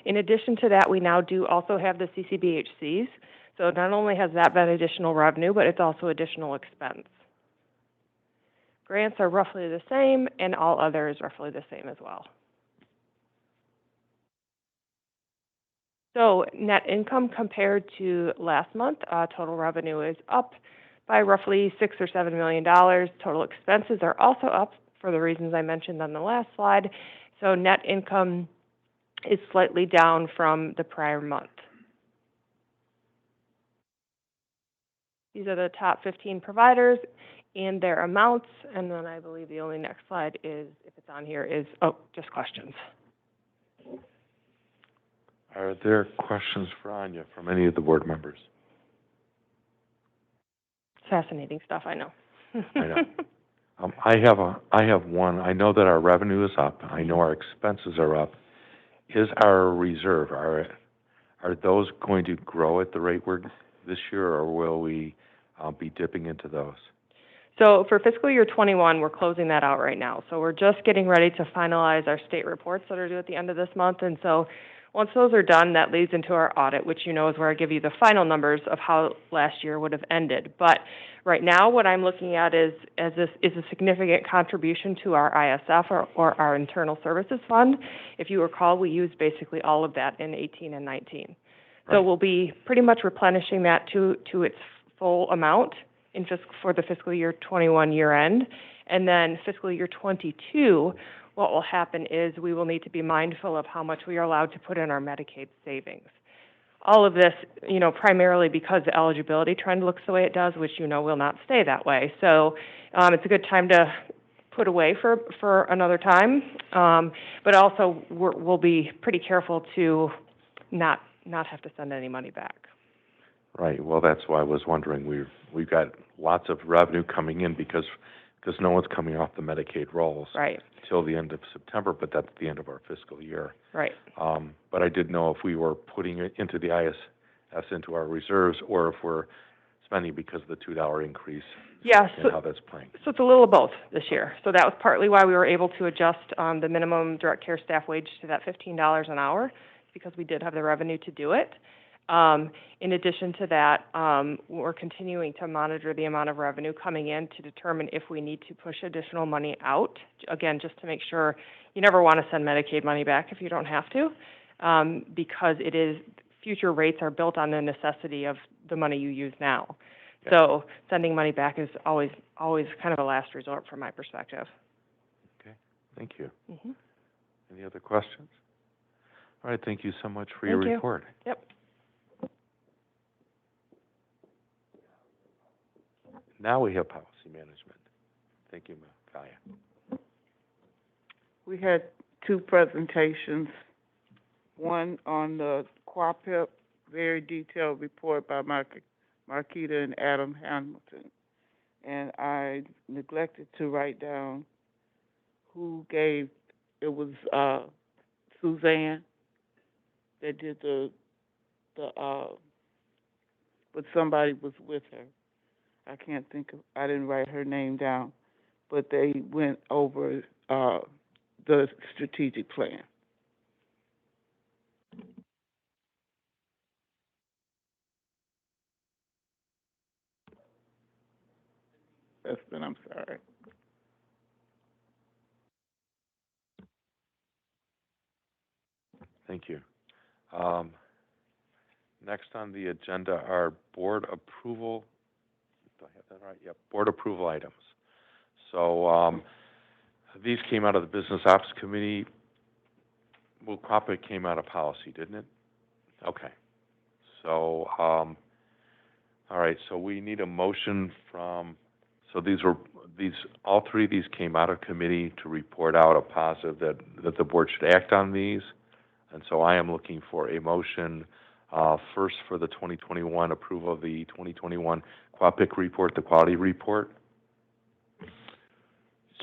In addition to that, we now do also have the CCBHCs. So not only has that been additional revenue, but it's also additional expense. Grants are roughly the same, and all others roughly the same as well. So net income compared to last month, total revenue is up by roughly $6 or $7 million. Total expenses are also up for the reasons I mentioned on the last slide. So net income is slightly down from the prior month. These are the top 15 providers and their amounts, and then I believe the only next slide is, if it's on here, is, just questions. Are there questions for Anya from any of the board members? Fascinating stuff, I know. I know. I have one. I know that our revenue is up. I know our expenses are up. Is our reserve, are those going to grow at the rate we're this year, or will we be dipping into those? So for fiscal year 21, we're closing that out right now. So we're just getting ready to finalize our state reports that are due at the end of this month. And so once those are done, that leads into our audit, which you know is where I give you the final numbers of how last year would have ended. But right now, what I'm looking at is a significant contribution to our ISF or our Internal Services Fund. If you recall, we used basically all of that in 18 and 19. Right. So we'll be pretty much replenishing that to its full amount for the fiscal year 21 year end. And then fiscal year 22, what will happen is we will need to be mindful of how much we are allowed to put in our Medicaid savings. All of this, primarily because the eligibility trend looks the way it does, which will not stay that way. So it's a good time to put away for another time. But also we'll be pretty careful to not have to send any money back. Right. Well, that's why I was wondering. We've got lots of revenue coming in because no one's coming off the Medicaid rolls. Right. Till the end of September, but that's the end of our fiscal year. Right. But I didn't know if we were putting it into the ISS into our reserves, or if we're spending because of the $2 increase. Yeah. And how that's playing. So it's a little of both this year. So that was partly why we were able to adjust the minimum direct care staff wage to that $15 an hour, because we did have the revenue to do it. In addition to that, we're continuing to monitor the amount of revenue coming in to determine if we need to push additional money out, again, just to make sure you never want to send Medicaid money back if you don't have to, because future rates are built on the necessity of the money you use now. Yeah. So sending money back is always kind of a last resort from my perspective. Okay, thank you. Mm-hmm. Any other questions? All right, thank you so much for your Thank you. report. Yep. Now we have policy management. Thank you, Kaldian. We had two presentations, one on the QAPIP, very detailed report by Marquita and Adam Hamilton. And I neglected to write down who gave, it was Suzanne that did but somebody was with her. I can't think of, I didn't write her name down, but they went over the strategic plan. Espen, I'm sorry. Thank you. Next on the agenda are board approval. Do I have that right? Yep, board approval items. So these came out of the Business Ops Committee. Well, QAPIP came out of policy, didn't it? Okay. So, all right, so we need a motion from, so all three of these came out of committee to report out a positive that the board should act on these. And so I am looking for a motion, first for the 2021 approval of the 2021 QAPIC report, the quality report.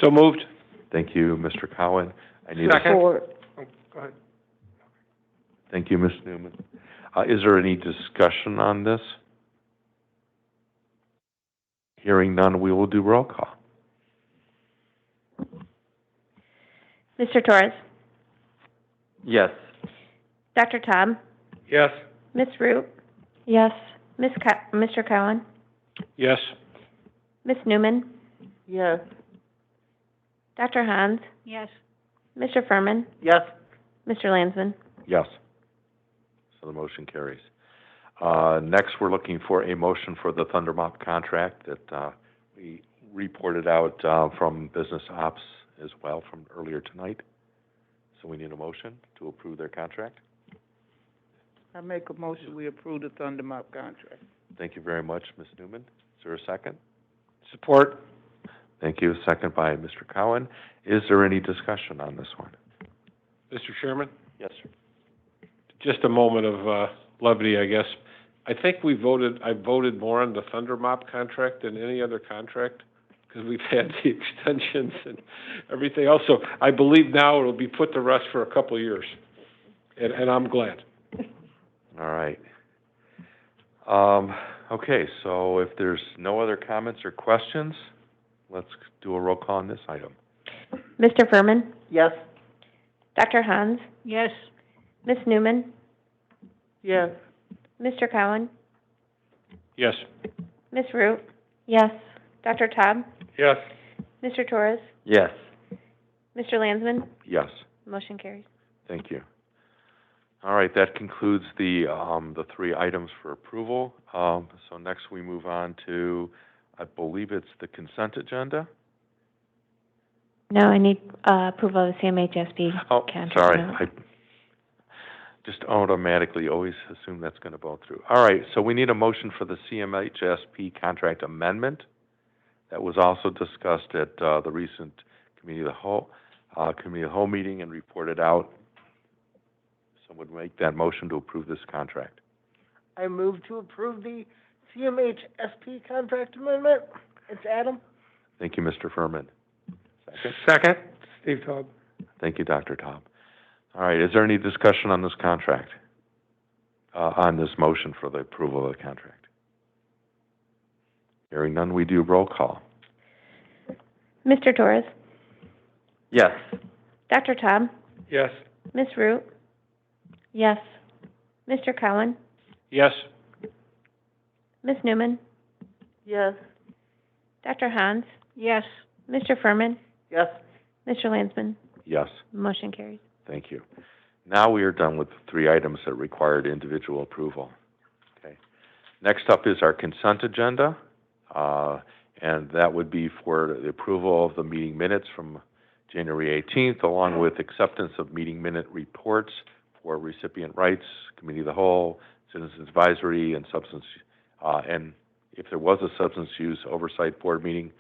So moved. Thank you, Mr. Cowan. I need Second. Go ahead. Thank you, Ms. Newman. Is there any discussion on this? Hearing none, we will do roll call. Mr. Torres? Yes. Dr. Tom? Yes. Ms. Root? Yes. Mr. Cowan? Yes. Ms. Newman? Yes. Dr. Hans? Yes. Mr. Furman? Yes. Mr. Landsman? Yes. So the motion carries. Next, we're looking for a motion for the Thunder Mop contract that we reported out from Business Ops as well from earlier tonight. So we need a motion to approve their contract. I make a motion, we approve the Thunder Mop contract. Thank you very much, Ms. Newman. Is there a second? Support. Thank you. Second by Mr. Cowan. Is there any discussion on this one? Mr. Chairman, Yes, sir. just a moment of levity, I guess. I think I voted more on the Thunder Mop contract than any other contract because we've had the extensions and everything else. So I believe now it'll be put to rest for a couple of years, and I'm glad. All right. Okay, so if there's no other comments or questions, let's do a roll call on this item. Mr. Furman? Yes. Dr. Hans? Yes. Ms. Newman? Yes. Mr. Cowan? Yes. Ms. Root? Yes. Dr. Tom? Yes. Mr. Torres? Yes. Mr. Landsman? Yes. Motion carries. Thank you. All right, that concludes the three items for approval. So next we move on to, I believe it's the consent agenda. No, I need approval of the CMHSP Oh, contract. sorry, now. I just automatically always assume that's going to go through. All right, so we need a motion for the CMHSP contract amendment. That was also discussed at the recent committee of the whole meeting and reported out. Someone would make that motion to approve this contract. I move to approve the CMHSP contract amendment. It's Adam. Thank you, Mr. Furman. Second. Steve Taub. Thank you, Dr. Tom. All right, is there any discussion on this contract, on this motion for the approval of the contract? Hearing none, we do roll call. Mr. Torres? Yes. Dr. Tom? Yes. Ms. Root? Yes. Mr. Cowan? Yes. Ms. Newman? Yes. Dr. Hans? Yes. Mr. Furman? Yes. Mr. Landsman? Yes, Motion carries. thank you. Now we are done with the three items that required individual approval. Okay. Next up is our consent agenda. And that would be for the approval of the meeting minutes from January 18th, along with acceptance of meeting minute reports for recipient rights, committee of the whole, citizens advisory, and substance, and if there was a substance use oversight board meeting,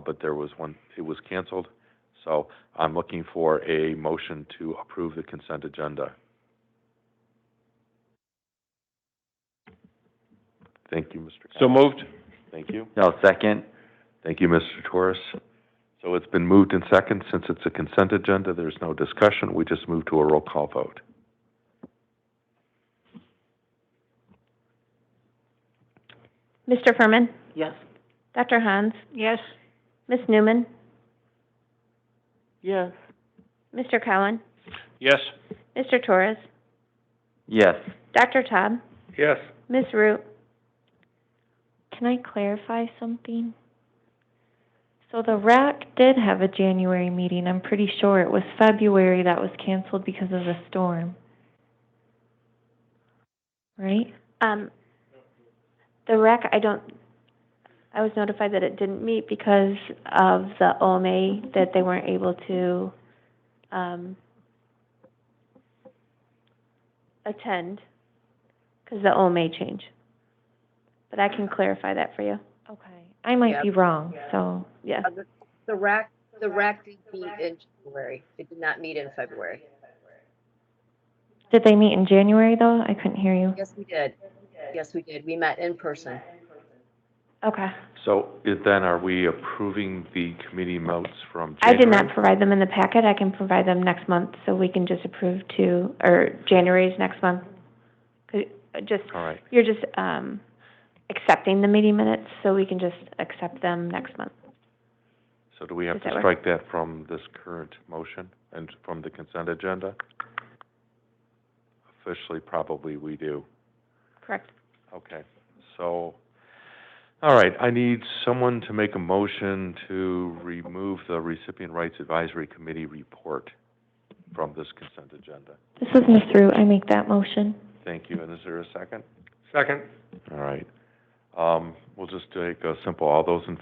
but there was one, it was canceled. So I'm looking for a motion to approve the consent agenda. Thank you, Mr. So moved. Thank you. No, second. Thank you, Mr. Torres. So it's been moved in second. Since it's a consent agenda, there's no discussion. We just move to a roll call vote. Mr. Furman? Yes. Dr. Hans? Yes. Ms. Newman? Yes. Mr. Cowan? Yes. Mr. Torres? Yes. Dr. Todd? Yes. Ms. Root? Can I clarify something? So the RAC did have a January meeting. I'm pretty sure it was February that was canceled because of the storm. Right? The REC, I was notified that it didn't meet because of the OMA, that they weren't able to, attend, because the OMA change. But I can clarify that for you. Okay. I might be wrong, so. Yeah. The RAC did meet in January. It did not meet in February. Did they meet in January, though? I couldn't hear you. Yes, we did. Yes, we did. We met in person. Okay. So then are we approving the committee notes from I January? did not provide them in the packet. I can provide them next month, so we can just approve January's next month. All right. You're just, accepting the meeting minutes, so we can just accept them next month. So do we have Does to that strike that from this current motion and from the consent agenda? Officially, probably we do. Correct. Okay. So, all right, I need someone to make a motion to remove the Recipient Rights Advisory Committee report from this consent agenda. This is Ms. Root. I make that motion. Thank you. And is there a second? Second. All right. We'll just take a simple, all those in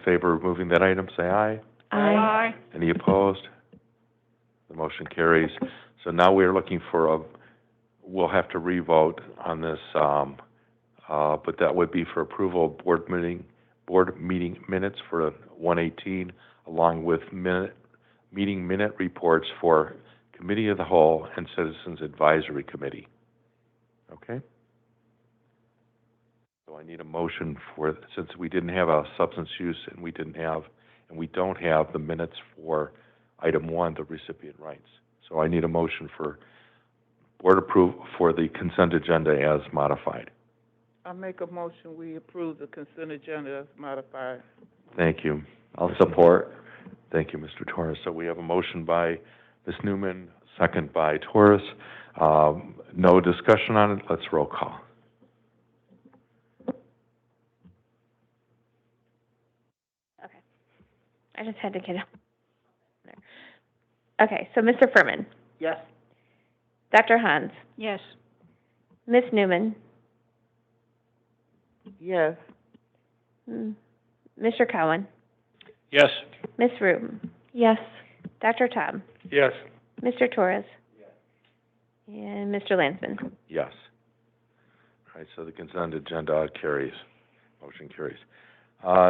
favor of moving that item, say aye. Aye. Any opposed? The motion carries. So now we're looking for we'll have to re-vote on this, but that would be for approval of board meeting minutes for 118, along with meeting minute reports for Committee of the Whole and Citizens Advisory Committee. Okay? So I need a motion for, since we didn't have a substance use and we don't have the minutes for item 1, the recipient rights. So I need a motion for board approval for the consent agenda as modified. I make a motion, we approve the consent agenda as modified. Thank you. I'll support. Thank you, Mr. Torres. So we have a motion by Ms. Newman, second by Torres. No discussion on it. Let's roll call. Okay. I just had to get it. Okay, so Mr. Furman, Yes. Dr. Hans, Yes. Ms. Newman, Yes. Mr. Cowan, Yes. Ms. Root, Yes. Dr. Todd, Yes. Mr. Torres, and Mr. Lansman. Yes. All right, so the consent agenda carries. Motion carries.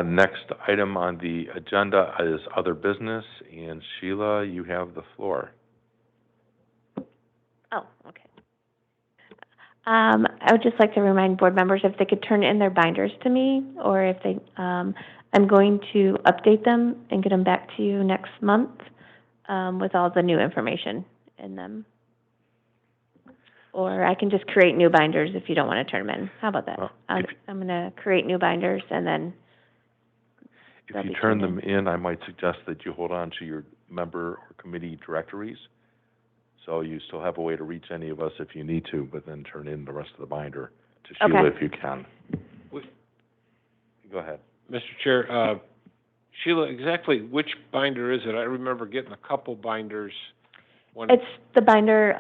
Next item on the agenda is other business, and Sheila, you have the floor. Oh, okay. I would just like to remind board members if they could turn in their binders to me, or if they, I'm going to update them and get them back to you next month, with all the new information in them. Or I can just create new binders if you don't want to turn them in. How about that? I'm gonna create new binders and then If you turn them in, I might suggest that you hold on to your member or committee directories. So you still have a way to reach any of us if you need to, but then turn in the rest of the binder to Sheila if you can. Go ahead. Mr. Chair, Sheila, exactly which binder is it? I remember getting a couple binders It's the binder,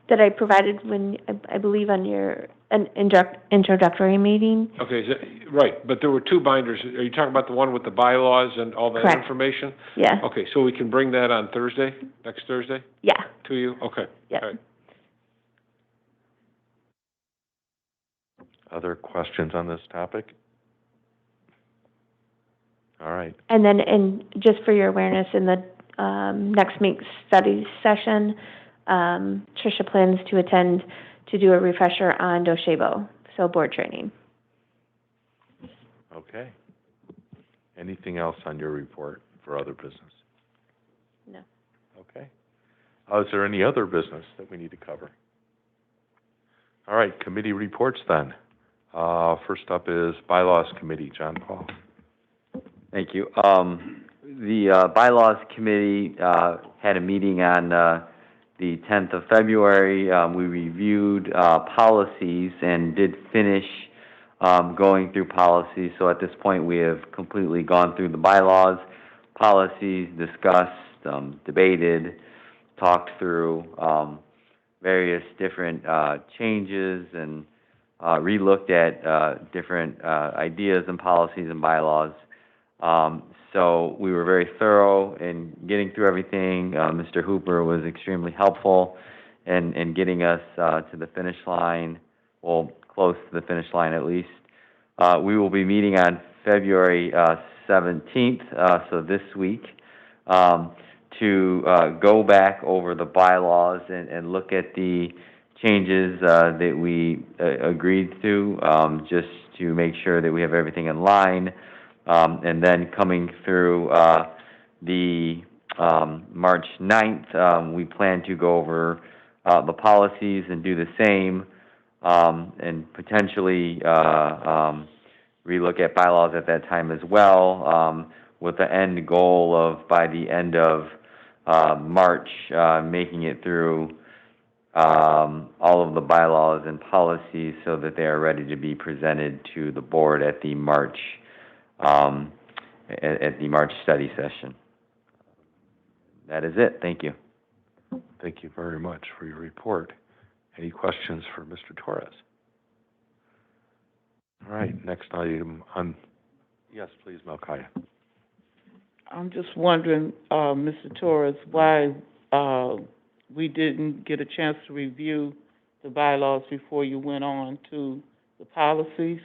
that I provided when, I believe on your, introductory meeting. Okay, right, but there were two binders. Are you talking about the one with the bylaws and all that Correct. information? Yeah, Okay, so we can bring that on Thursday, next Thursday, yeah, to you? Okay. Yep. All right. Other questions on this topic? All right. and then, just for your awareness, in the, next week's study session, Tricia plans to attend to do a refresher on Doshebo, so board training. Okay. Anything else on your report for other business? No. Okay. Is there any other business that we need to cover? All right, committee reports then. First up is Bylaws Committee. John Paul. Thank you. The Bylaws Committee had a meeting on the 10th of February. We reviewed policies and did finish going through policies. So at this point, we have completely gone through the bylaws, policies, discussed, debated, talked through various different changes and re-looked at different ideas and policies and bylaws. So we were very thorough in getting through everything. Mr. Hooper was extremely helpful in getting us to the finish line, well, close to the finish line at least. We will be meeting on February 17th, so this week, to go back over the bylaws and look at the changes that we agreed to, just to make sure that we have everything in line. And then coming through the March 9th, we plan to go over the policies and do the same, and potentially relook at bylaws at that time as well, with the end goal of, by the end of March, making it through all of the bylaws and policies so that they are ready to be presented to the board at the March study session. That is it. Thank you. Thank you very much for your report. Any questions for Mr. Torres? All right, next item on, yes, please, Melchiah. I'm just wondering, Mr. Torres, why we didn't get a chance to review the bylaws before you went on to the policies?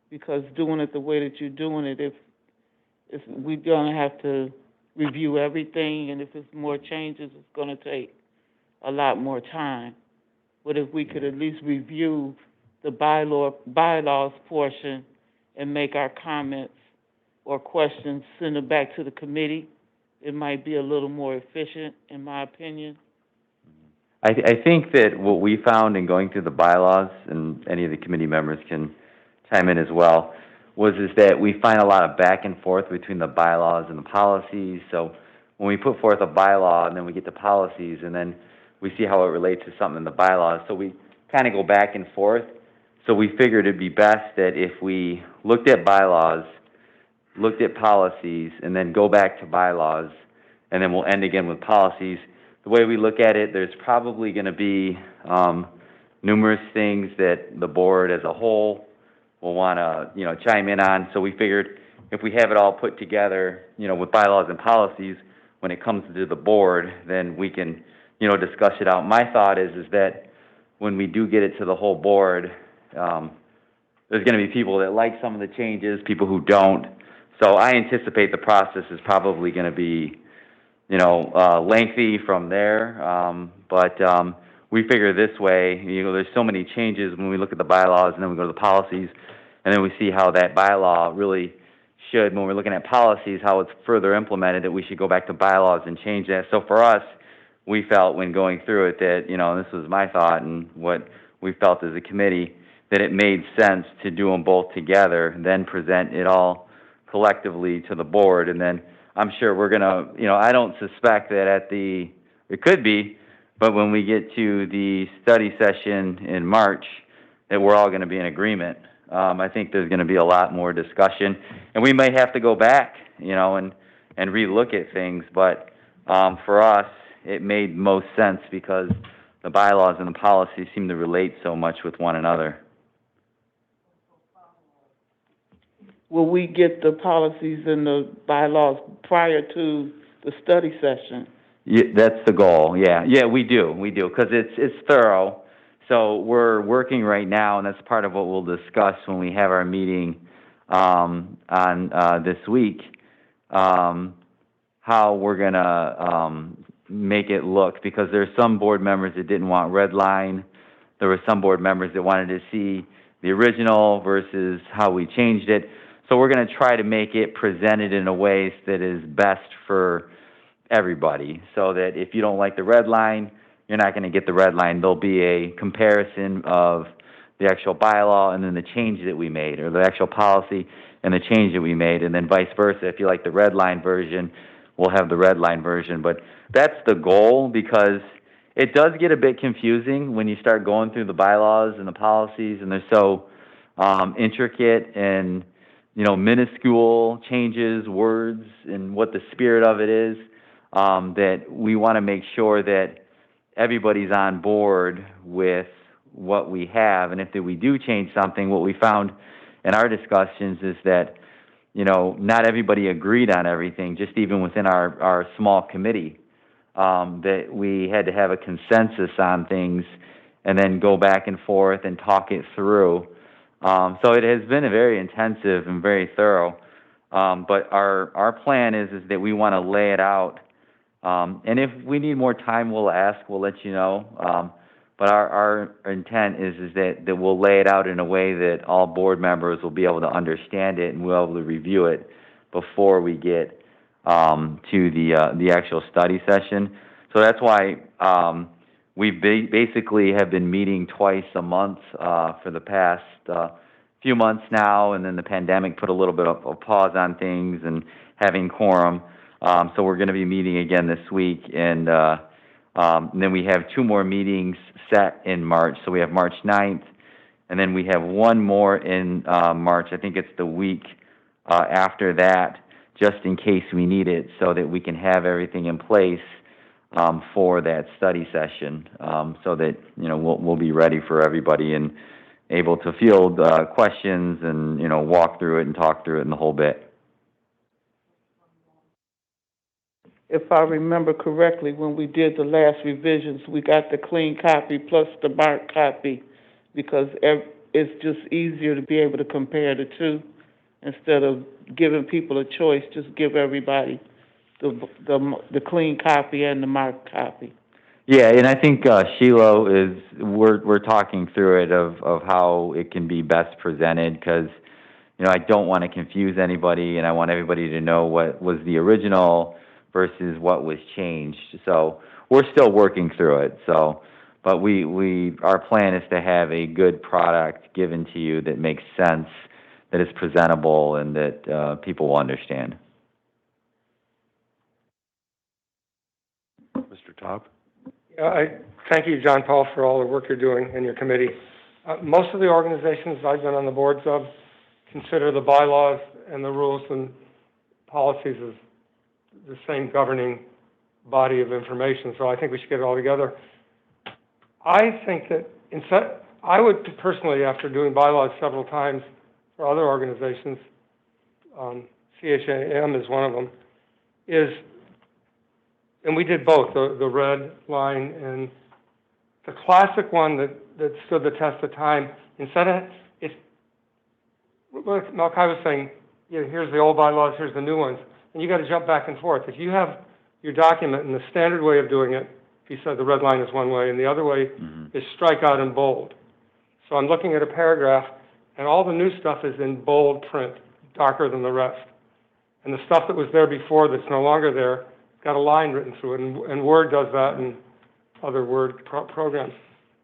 Because doing it the way that you're doing it, if we're gonna have to review everything, and if it's more changes, it's gonna take a lot more time. But if we could at least review the bylaws portion and make our comments or questions, send it back to the committee, it might be a little more efficient, in my opinion. I think that what we found in going through the bylaws, and any of the committee members can chime in as well, is that we find a lot of back and forth between the bylaws and the policies. So when we put forth a bylaw and then we get the policies and then we see how it relates to something in the bylaws, so we kind of go back and forth. So we figured it'd be best that if we looked at bylaws, looked at policies, and then go back to bylaws, and then we'll end again with policies. The way we look at it, there's probably going to be numerous things that the board as a whole will want to, chime in on. So we figured if we have it all put together, with bylaws and policies, when it comes to the board, then we can, discuss it out. My thought is that when we do get it to the whole board, there's going to be people that like some of the changes, people who don't. So I anticipate the process is probably going to be, lengthy from there. But we figure this way, there's so many changes when we look at the bylaws and then we go to the policies, and then we see how that bylaw really should, when we're looking at policies, how it's further implemented, that we should go back to bylaws and change that. So for us, we felt when going through it that, this was my thought and what we felt as a committee, that it made sense to do them both together and then present it all collectively to the board. And then I'm sure we're going to, I don't suspect that it could be, but when we get to the study session in March, that we're all going to be in agreement. I think there's going to be a lot more discussion, and we may have to go back, and relook at things. But for us, it made most sense because the bylaws and the policies seem to relate so much with one another. Will we get the policies and the bylaws prior to the study session? Yeah, that's the goal, yeah. Yeah, we do, because it's thorough. So we're working right now, and that's part of what we'll discuss when we have our meeting, on, this week, how we're gonna, make it look, because there's some board members that didn't want red line. There were some board members that wanted to see the original versus how we changed it. So we're gonna try to make it presented in a way that is best for everybody, so that if you don't like the red line, you're not gonna get the red line. There'll be a comparison of the actual bylaw and then the change that we made, or the actual policy and the change that we made, and then vice versa. If you like the red line version, we'll have the red line version. But that's the goal, because it does get a bit confusing when you start going through the bylaws and the policies, and they're so intricate and, you know, minuscule changes, words, and what the spirit of it is, that we want to make sure that everybody's on board with what we have. And if we do change something, what we found in our discussions is that, you know, not everybody agreed on everything, just even within our small committee, that we had to have a consensus on things and then go back and forth and talk it through. So it has been a very intensive and very thorough. But our plan is that we want to lay it out. And if we need more time, we'll ask, we'll let you know. But our intent is that we'll lay it out in a way that all board members will be able to understand it, and we'll be able to review it before we get to the actual study session. So that's why we basically have been meeting twice a month for the past few months now, and then the pandemic put a little bit of a pause on things and having quorum. So we're going to be meeting again this week, and then we have 2 more meetings set in March. So we have March 9th, and then we have 1 more in March. I think it's the week after that, just in case we need it, so that we can have everything in place for that study session, so that, you know, we'll be ready for everybody and able to field questions and, you know, walk through it and talk through it and the whole bit. If I remember correctly, when we did the last revisions, we got the clean copy plus the marked copy, because it's just easier to be able to compare the two instead of giving people a choice. Just give everybody the clean copy and the marked copy. Yeah, and I think Sheila we're talking through it of how it can be best presented, because, you know, I don't want to confuse anybody, and I want everybody to know what was the original versus what was changed. So we're still working through it. So, but our plan is to have a good product given to you that makes sense, that is presentable, and that people will understand. Mr. Taub? I thank you, John Paul, for all the work you're doing in your committee. Most of the organizations I've been on the boards of consider the bylaws and the rules and policies as the same governing body of information, so I think we should get it all together. I think that I would personally, after doing bylaws several times for other organizations, CHAM is one of them, and we did both, the red line and the classic one that stood the test of time. Instead of, like Malachi was saying, you know, here's the old bylaws, here's the new ones, and you got to jump back and forth. If you have your document in the standard way of doing it, if you said the red line is one way and the other way is strike out in bold. So I'm looking at a paragraph, and all the new stuff is in bold print, darker than the rest. And the stuff that was there before that's no longer there got a line written through it, and Word does that and other Word programs.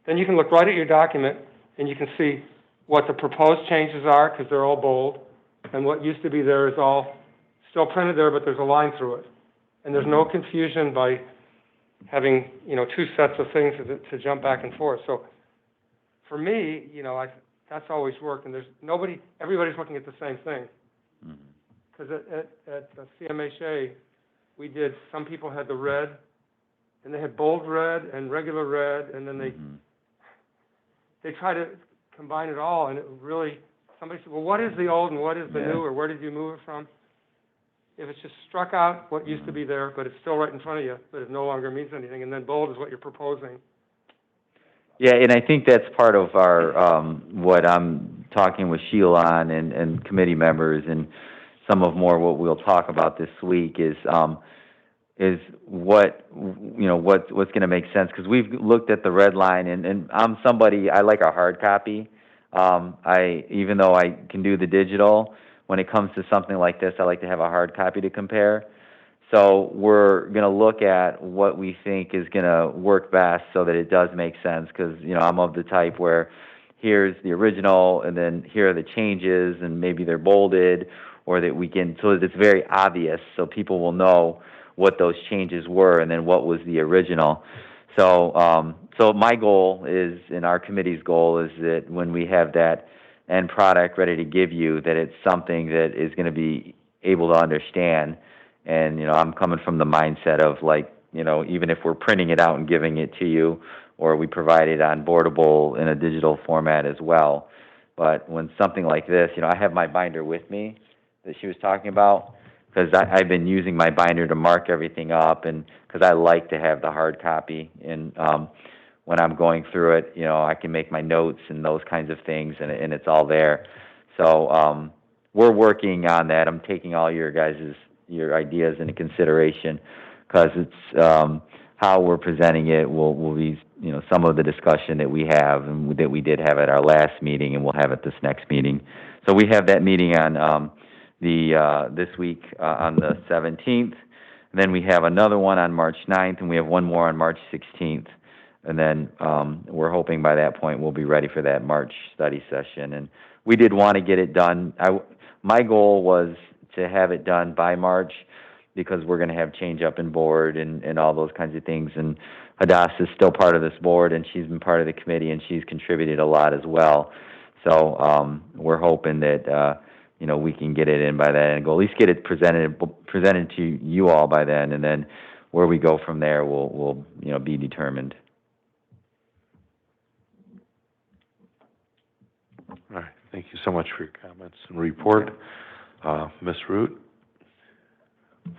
Then you can look right at your document, and you can see what the proposed changes are, because they're all bold, and what used to be there is all still printed there, but there's a line through it. And there's no confusion by having, you know, 2 sets of things to jump back and forth. So for me, you know, that's always worked, and everybody's looking at the same thing. Because at CMHA, some people had the red and they had bold red and regular red, and then they try to combine it all, and it really, somebody said, well, what is the old and what is the new, or where did you move it from? If it's just struck out what used to be there, but it's still right in front of you, but it no longer means anything, and then bold is what you're proposing. Yeah, and I think that's part of our, what I'm talking with Sheila on and committee members, and some of more what we'll talk about this week is what, you know, what's going to make sense, because we've looked at the red line, and I'm somebody, I like a hard copy. Even though I can do the digital, when it comes to something like this, I like to have a hard copy to compare. So we're going to look at what we think is going to work best so that it does make sense, because, you know, I'm of the type where here's the original, and then here are the changes, and maybe they're bolded, or that we can, so that it's very obvious, so people will know what those changes were, and then what was the original. So, so my goal is, and our committee's goal is that when we have that end product ready to give you, that it's something that is going to be able to understand. And, you know, I'm coming from the mindset of, like, you know, even if we're printing it out and giving it to you, or we provide it on boardable in a digital format as well. But when something like this, you know, I have my binder with me that she was talking about, because I've been using my binder to mark everything up, and because I like to have the hard copy. And when I'm going through it, you know, I can make my notes and those kinds of things, and it's all there. So we're working on that. I'm taking all your ideas into consideration, because it's how we're presenting it will be, you know, some of the discussion that we have and that we did have at our last meeting, and we'll have at this next meeting. So we have that meeting on this week on the 17th. And then we have another one on March 9th, and we have one more on March 16th. And then we're hoping by that point we'll be ready for that March study session. And we did want to get it done. My goal was to have it done by March, because we're going to have change up in board and all those kinds of things. And Hadassah is still part of this board, and she's been part of the committee, and she's contributed a lot as well. So we're hoping that you know, we can get it in by then, and go at least get it presented to you all by then, and then where we go from there will you know, be determined. All right, thank you so much for your comments and report. Ms. Root,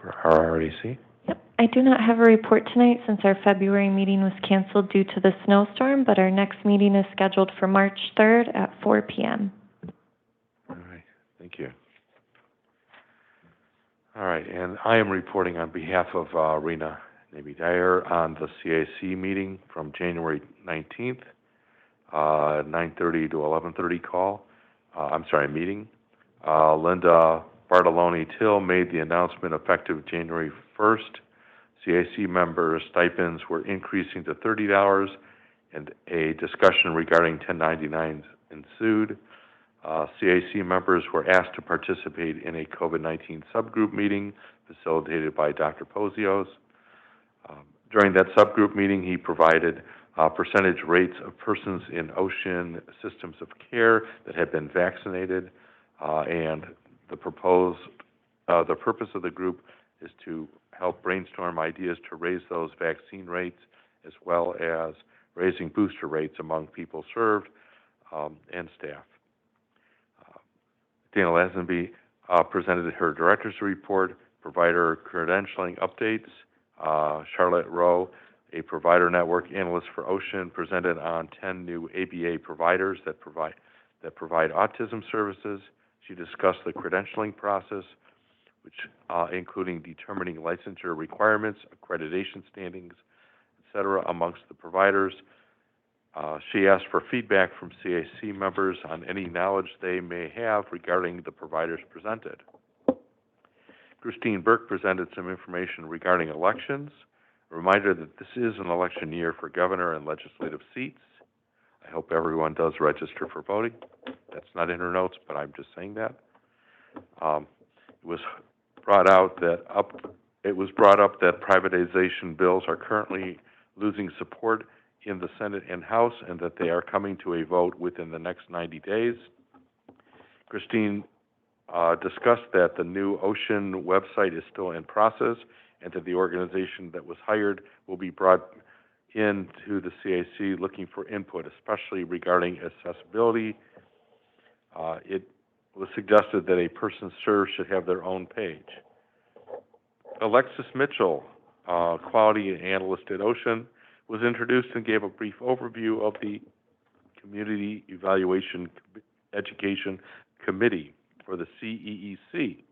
for RRAC. Yep, I do not have a report tonight since our February meeting was canceled due to the snowstorm, but our next meeting is scheduled for March 3rd at 4 p.m. All right, thank you. All right, and I am reporting on behalf of Rena Navy Dyer on the CAC meeting from January 19th, 9:30 to 11:30 call. Meeting. Linda Bartoloni-Till made the announcement effective January 1st. CAC member stipends were increasing to $30, and a discussion regarding 1099s ensued. CAC members were asked to participate in a COVID-19 subgroup meeting facilitated by Dr. Pozios. During that subgroup meeting, he provided percentage rates of persons in OCHN systems of care that had been vaccinated, and the purpose of the group is to help brainstorm ideas to raise those vaccine rates, as well as raising booster rates among people served and staff. Dana Lazenby presented her director's report, provider credentialing updates. Charlotte Rowe, a provider network analyst for OCHN, presented on 10 new ABA providers that provide autism services. She discussed the credentialing process, which including determining licensure requirements, accreditation standings, etc., amongst the providers. She asked for feedback from CAC members on any knowledge they may have regarding the providers presented. Christine Burke presented some information regarding elections. A reminder that this is an election year for governor and legislative seats. I hope everyone does register for voting. That's not in her notes, but I'm just saying that. It was brought up that privatization bills are currently losing support in the Senate and House, and that they are coming to a vote within the next 90 days. Christine discussed that the new OCHN website is still in process and that the organization that was hired will be brought into the CAC looking for input, especially regarding accessibility. It was suggested that a person served should have their own page. Alexis Mitchell, quality analyst at OCHN, was introduced and gave a brief overview of the Community Evaluation Education Committee for the CEEC,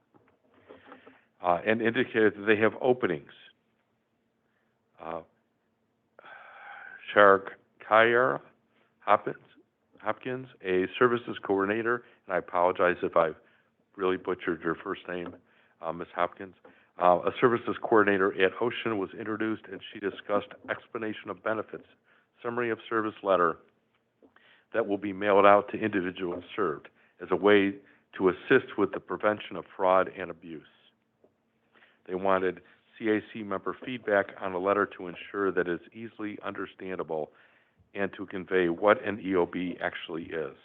and indicated that they have openings. Sharkaya Hopkins, a services coordinator, and I apologize if I've really butchered your first name, Ms. Hopkins. A services coordinator at OCHN was introduced, and she discussed explanation of benefits, summary of service letter that will be mailed out to individuals served as a way to assist with the prevention of fraud and abuse. They wanted CAC member feedback on a letter to ensure that it's easily understandable and to convey what an EOB actually is.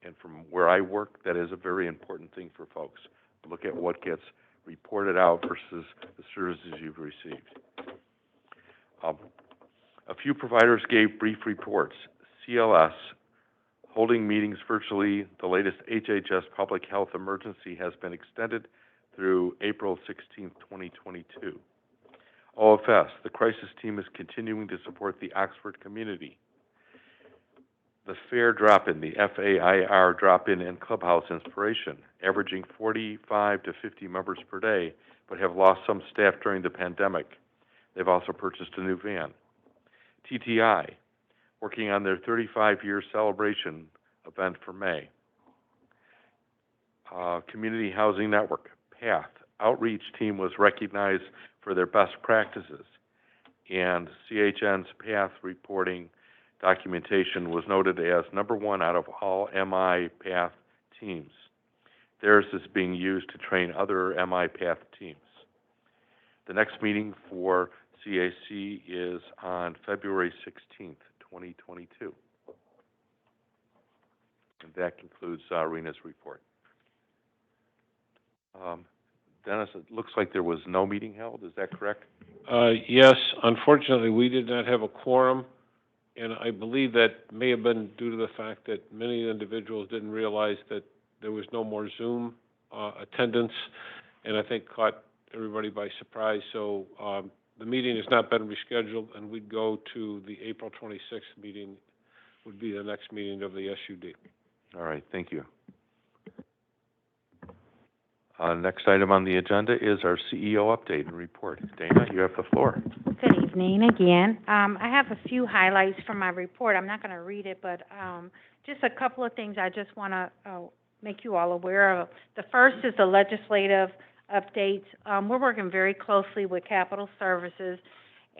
And from where I work, that is a very important thing for folks. Look at what gets reported out versus the services you've received. A few providers gave brief reports. CLS, holding meetings virtually, the latest HHS public health emergency has been extended through April 16, 2022. OFS, the crisis team is continuing to support the Oxford community. The FAIR drop-in, the FAIR drop-in and clubhouse inspiration, averaging 45 to 50 members per day, but have lost some staff during the pandemic. They've also purchased a new van. TTI, working on their 35-year celebration event for May. Community Housing Network, PATH, outreach team was recognized for their best practices, and CHN's PATH reporting documentation was noted as #1 out of all MI PATH teams. Theirs is being used to train other MI PATH teams. The next meeting for CAC is on February 16th, 2022. And that concludes Rena's report. Dennis, it looks like there was no meeting held, is that correct? Yes, unfortunately, we did not have a quorum, and I believe that may have been due to the fact that many individuals didn't realize that there was no more Zoom attendance, and I think caught everybody by surprise. So the meeting has not been rescheduled, and we'd go to the April 26th meeting, would be the next meeting of the SUD. All right, thank you. Next item on the agenda is our CEO update and report. Dana, you have the floor. Good evening again. I have a few highlights from my report. I'm not going to read it, but just a couple of things I just want to make you all aware of. The first is the legislative updates. We're working very closely with Capital Services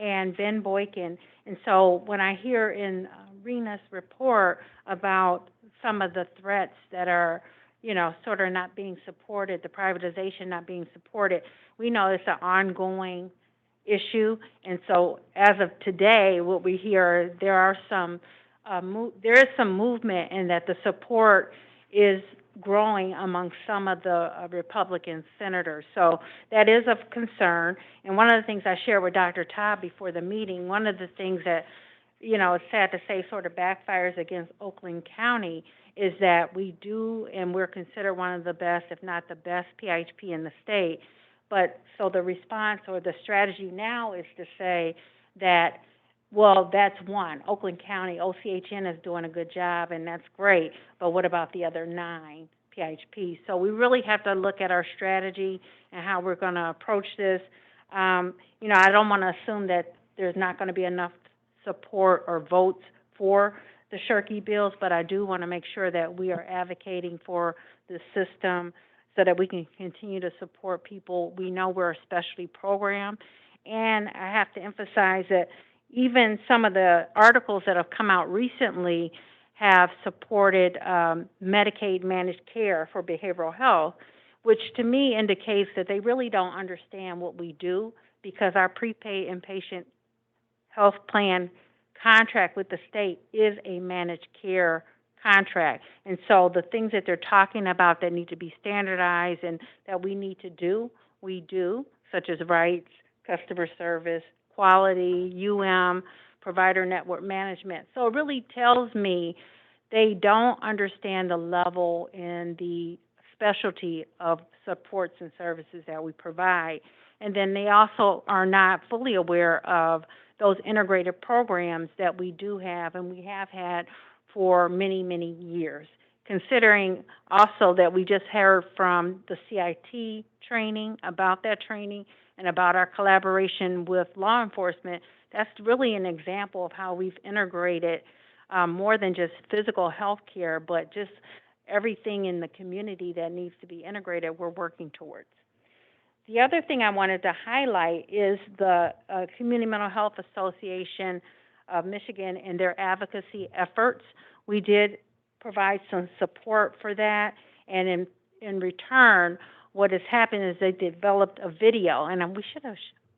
and Ben Boykin. And so when I hear in Rena's report about some of the threats that are, you know, sort of not being supported, the privatization not being supported, we know it's an ongoing issue. And so as of today, what we hear, there is some movement in that the support is growing among some of the Republican senators. So that is of concern. And one of the things I shared with Dr. Todd before the meeting, one of the things that, you know, it's sad to say sort of backfires against Oakland County is that we do, and we're considered one of the best, if not the best, PHP in the state. But so the response or the strategy now is to say that, well, that's one. Oakland County, OCHN is doing a good job, and that's great. But what about the other 9 PHPs? So we really have to look at our strategy and how we're going to approach this. You know, I don't want to assume that there's not going to be enough support or votes for the Shirky bills, but I do want to make sure that we are advocating for the system so that we can continue to support people. We know we're a specialty program, and I have to emphasize that even some of the articles that have come out recently have supported Medicaid managed care for behavioral health, which to me indicates that they really don't understand what we do, because our prepaid inpatient health plan contract with the state is a managed care contract. And so the things that they're talking about that need to be standardized and that we need to do, we do. such as rights, customer service, quality, provider network management. So it really tells me they don't understand the level and the specialty of supports and services that we provide. And then they also are not fully aware of those integrated programs that we do have and we have had for many, many years. Considering also that we just heard from the CIT training, about that training, and about our collaboration with law enforcement, that's really an example of how we've integrated more than just physical health care, but just everything in the community that needs to be integrated, we're working towards. The other thing I wanted to highlight is the Community Mental Health Association of Michigan and their advocacy efforts. We did provide some support for that, and in return, what has happened is they developed a video, and we should have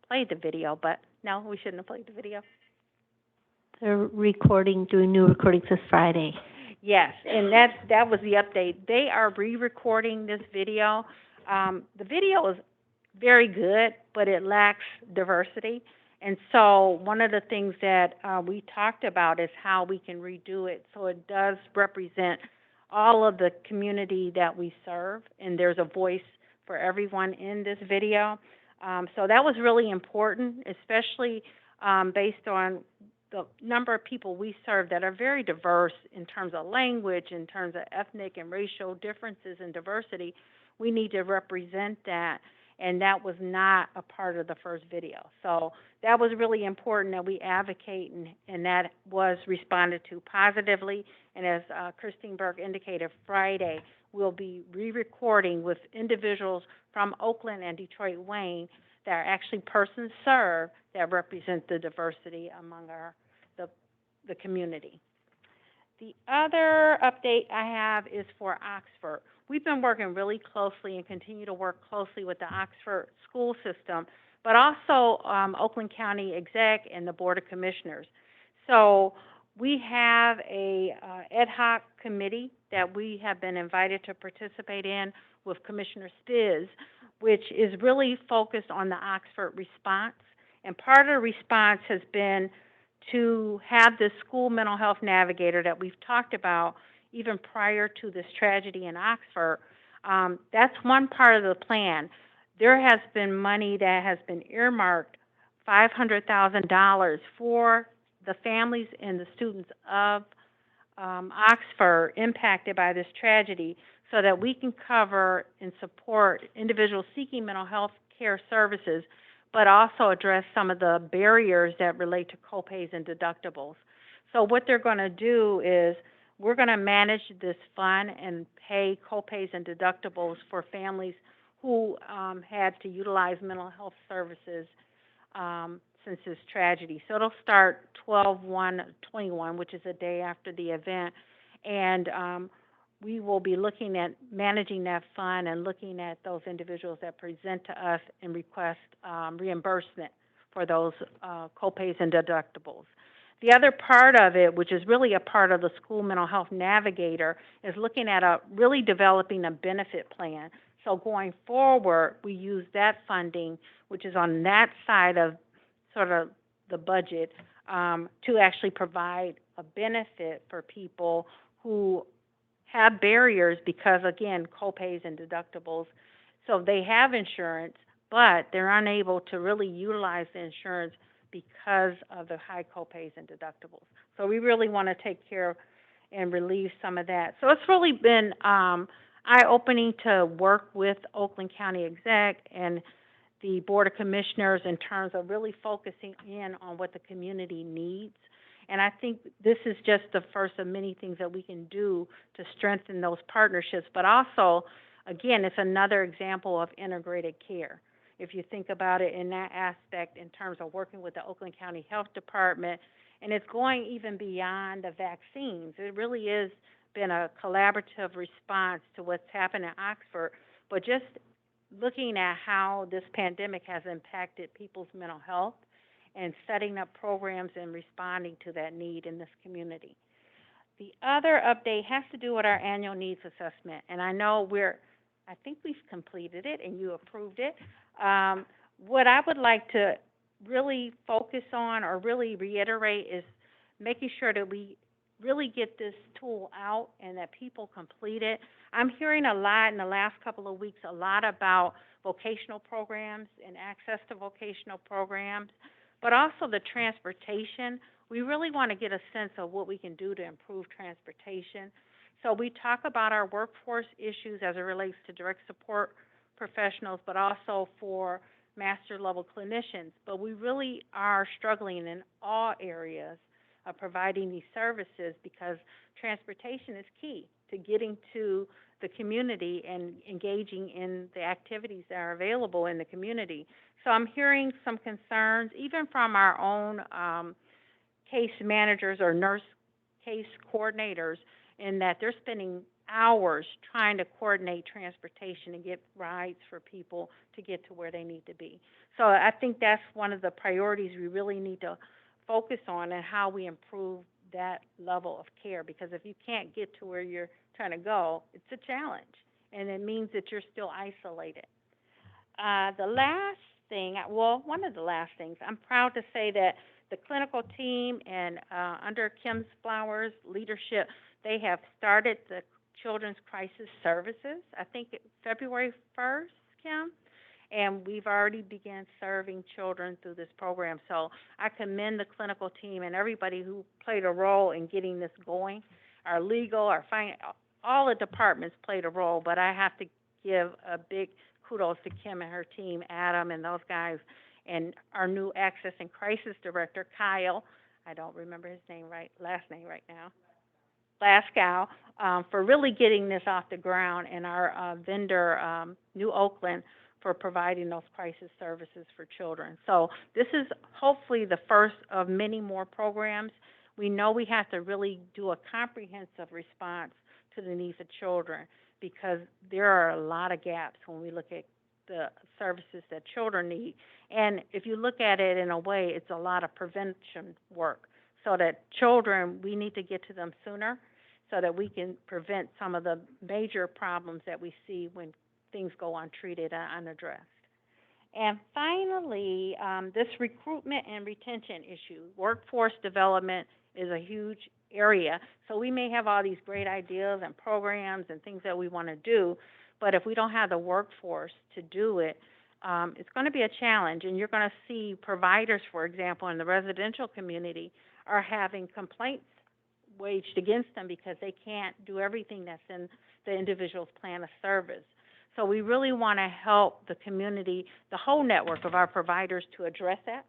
played the video, but no, we shouldn't have played the video. They're doing new recordings this Friday. Yes, and that was the update. They are re-recording this video. The video is very good, but it lacks diversity. And so one of the things that we talked about is how we can redo it so it does represent all of the community that we serve, and there's a voice for everyone in this video. So that was really important, especially based on the number of people we serve that are very diverse in terms of language, in terms of ethnic and racial differences and diversity. We need to represent that, and that was not a part of the first video. So that was really important that we advocate, and that was responded to positively. And as Christine Burke indicated, Friday we'll be re-recording with individuals from Oakland and Detroit-Wayne that are actually persons served that represent the diversity among the community. The other update I have is for Oxford. We've been working really closely and continue to work closely with the Oxford school system, but also Oakland County Exec and the Board of Commissioners. So we have a ad hoc committee that we have been invited to participate in with Commissioner Spiz, which is really focused on the Oxford response. And part of the response has been to have this school mental health navigator that we've talked about even prior to this tragedy in Oxford. That's one part of the plan. There has been money that has been earmarked, $500,000 for the families and the students of Oxford impacted by this tragedy, so that we can cover and support individuals seeking mental health care services, but also address some of the barriers that relate to copays and deductibles. So what they're going to do is we're going to manage this fund and pay copays and deductibles for families who had to utilize mental health services since this tragedy. So it'll start 12/1/21, which is a day after the event, and we will be looking at managing that fund and looking at those individuals that present to us and request reimbursement for those copays and deductibles. The other part of it, which is really a part of the school mental health navigator, is looking at really developing a benefit plan. So going forward, we use that funding, which is on that side of sort of the budget, to actually provide a benefit for people who have barriers because, again, copays and deductibles. So they have insurance, but they're unable to really utilize the insurance because of the high copays and deductibles. So we really want to take care of and relieve some of that. So it's really been eye-opening to work with Oakland County Exec and the Board of Commissioners in terms of really focusing in on what the community needs. And I think this is just the first of many things that we can do to strengthen those partnerships. But also, again, it's another example of integrated care. If you think about it in that aspect in terms of working with the Oakland County Health Department, and it's going even beyond the vaccines. It really has been a collaborative response to what's happened in Oxford, but just looking at how this pandemic has impacted people's mental health and setting up programs and responding to that need in this community. The other update has to do with our annual needs assessment, and I know I think we've completed it and you approved it. what I would like to really focus on or really reiterate is making sure that we really get this tool out and that people complete it. I'm hearing a lot in the last couple of weeks, a lot about vocational programs and access to vocational programs, but also the transportation. We really want to get a sense of what we can do to improve transportation. So we talk about our workforce issues as it relates to direct support professionals, but also for master level clinicians. But we really are struggling in all areas of providing these services because transportation is key to getting to the community and engaging in the activities that are available in the community. So I'm hearing some concerns, even from our own case managers or nurse case coordinators, in that they're spending hours trying to coordinate transportation and get rides for people to get to where they need to be. So I think that's one of the priorities we really need to focus on, and how we improve that level of care, because if you can't get to where you're trying to go, it's a challenge, and it means that you're still isolated. The last thing, well, one of the last things, I'm proud to say that the clinical team and under Kim Flower's leadership, they have started the Children's Crisis Services, I think February 1st, Kim, and we've already begun serving children through this program. So I commend the clinical team and everybody who played a role in getting this going. Our legal, our finance, all the departments played a role, but I have to give a big kudos to Kim and her team, Adam and those guys, and our new Access and Crisis Director, Kyle. I don't remember his last name right now. Glasgow, for really getting this off the ground, and our vendor, New Oakland, for providing those crisis services for children. So this is hopefully the first of many more programs. We know we have to really do a comprehensive response to the needs of children, because there are a lot of gaps when we look at the services that children need. And if you look at it in a way, it's a lot of prevention work, so that children, we need to get to them sooner so that we can prevent some of the major problems that we see when things go untreated and unaddressed. And finally, this recruitment and retention issue. Workforce development is a huge area. So we may have all these great ideas and programs and things that we want to do, but if we don't have the workforce to do it, it's going to be a challenge. And you're going to see providers, for example, in the residential community are having complaints waged against them because they can't do everything that's in the individual's plan of service. So we really want to help the community, the whole network of our providers, to address that.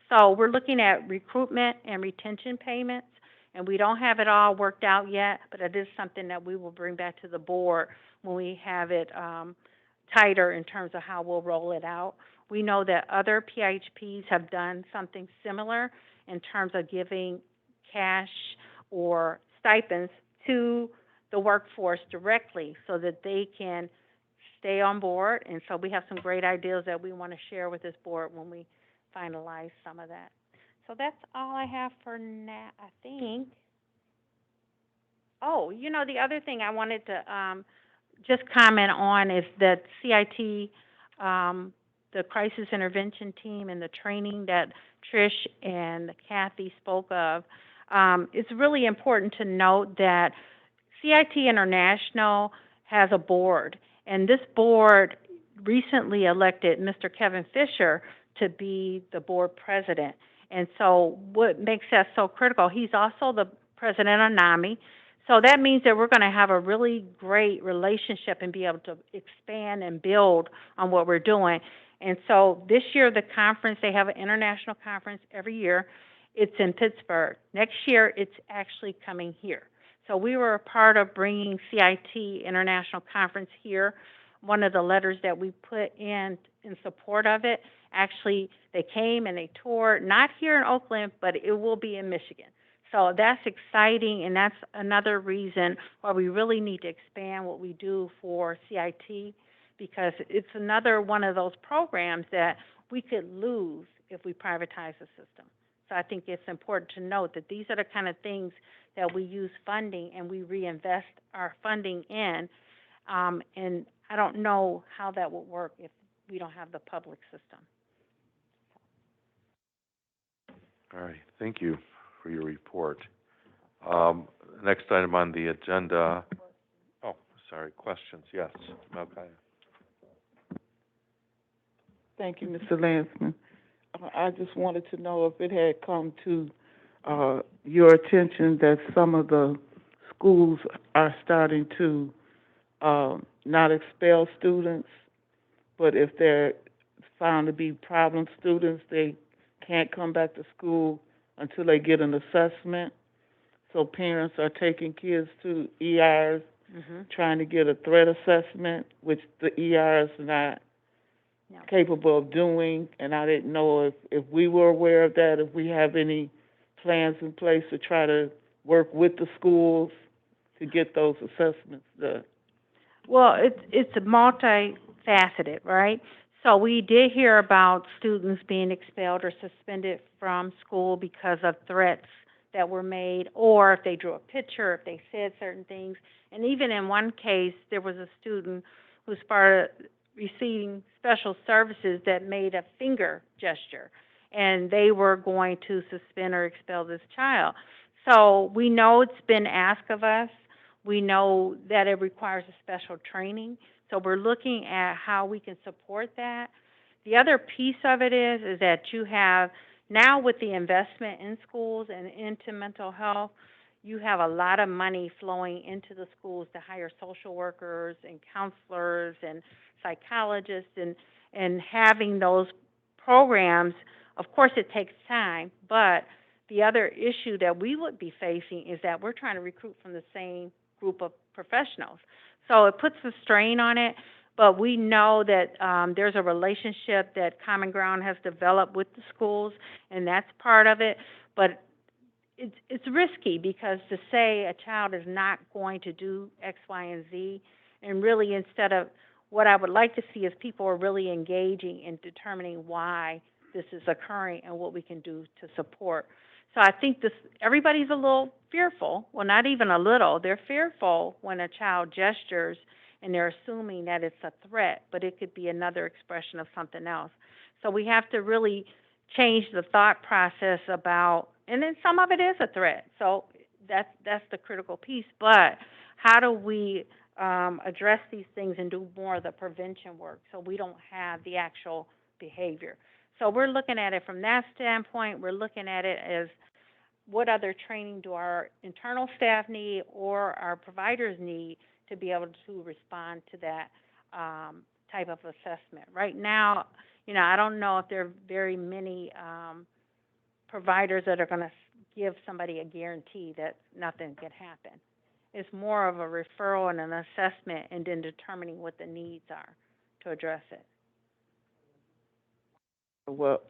So we're looking at recruitment and retention payments, and we don't have it all worked out yet, but it is something that we will bring back to the board when we have it tighter in terms of how we'll roll it out. We know that other PHPs have done something similar in terms of giving cash or stipends to the workforce directly so that they can stay on board. And so we have some great ideas that we want to share with this board when we finalize some of that. So that's all I have for now, I think. Oh, you know, the other thing I wanted to just comment on is that CIT, the crisis intervention team and the training that Trish and Kathy spoke of, it's really important to note that CIT International has a board, and this board recently elected Mr. Kevin Fisher to be the board president. And so what makes that so critical, he's also the president of NAMI, so that means that we're going to have a really great relationship and be able to expand and build on what we're doing. And so this year, the conference, they have an international conference every year. It's in Pittsburgh. Next year, it's actually coming here. So we were a part of bringing CIT International Conference here. One of the letters that we put in support of it, actually, they came and they toured, not here in Oakland, but it will be in Michigan. So that's exciting, and that's another reason why we really need to expand what we do for CIT, because it's another one of those programs that we could lose if we privatize the system. So I think it's important to note that these are the kind of things that we use funding and we reinvest our funding in. And I don't know how that would work if we don't have the public system. All right, thank you for your report. Next item on the agenda, oh, sorry, questions, yes, okay. Thank you, Mr. Lansman. I just wanted to know if it had come to your attention that some of the schools are starting to not expel students, but if they're found to be problem students, they can't come back to school until they get an assessment. So parents are taking kids to ERs, trying to get a threat assessment, which the ER is not capable of doing. And I didn't know if we were aware of that, if we have any plans in place to try to work with the schools to get those assessments done. Well, it's multifaceted, right? So we did hear about students being expelled or suspended from school because of threats that were made, or if they drew a picture, if they said certain things. And even in one case, there was a student who started receiving special services that made a finger gesture, and they were going to suspend or expel this child. So we know it's been asked of us. We know that it requires a special training. So we're looking at how we can support that. The other piece of it is that you have, now with the investment in schools and into mental health, you have a lot of money flowing into the schools to hire social workers and counselors and psychologists, and having those programs. Of course, it takes time, but the other issue that we would be facing is that we're trying to recruit from the same group of professionals. So it puts a strain on it, but we know that there's a relationship that Common Ground has developed with the schools, and that's part of it. But it's risky, because to say a child is not going to do X, Y, and Z, and really instead of, what I would like to see is people are really engaging in determining why this is occurring and what we can do to support. So I think everybody's a little fearful. Well, not even a little. They're fearful when a child gestures and they're assuming that it's a threat, but it could be another expression of something else. So we have to really change the thought process about, and then some of it is a threat. So that's the critical piece. But how do we address these things and do more of the prevention work so we don't have the actual behavior? So we're looking at it from that standpoint. We're looking at it as, what other training do our internal staff need or our providers need to be able to respond to that type of assessment? Right now, I don't know if there are very many providers that are going to give somebody a guarantee that nothing can happen. It's more of a referral and an assessment, and then determining what the needs are to address it. Well,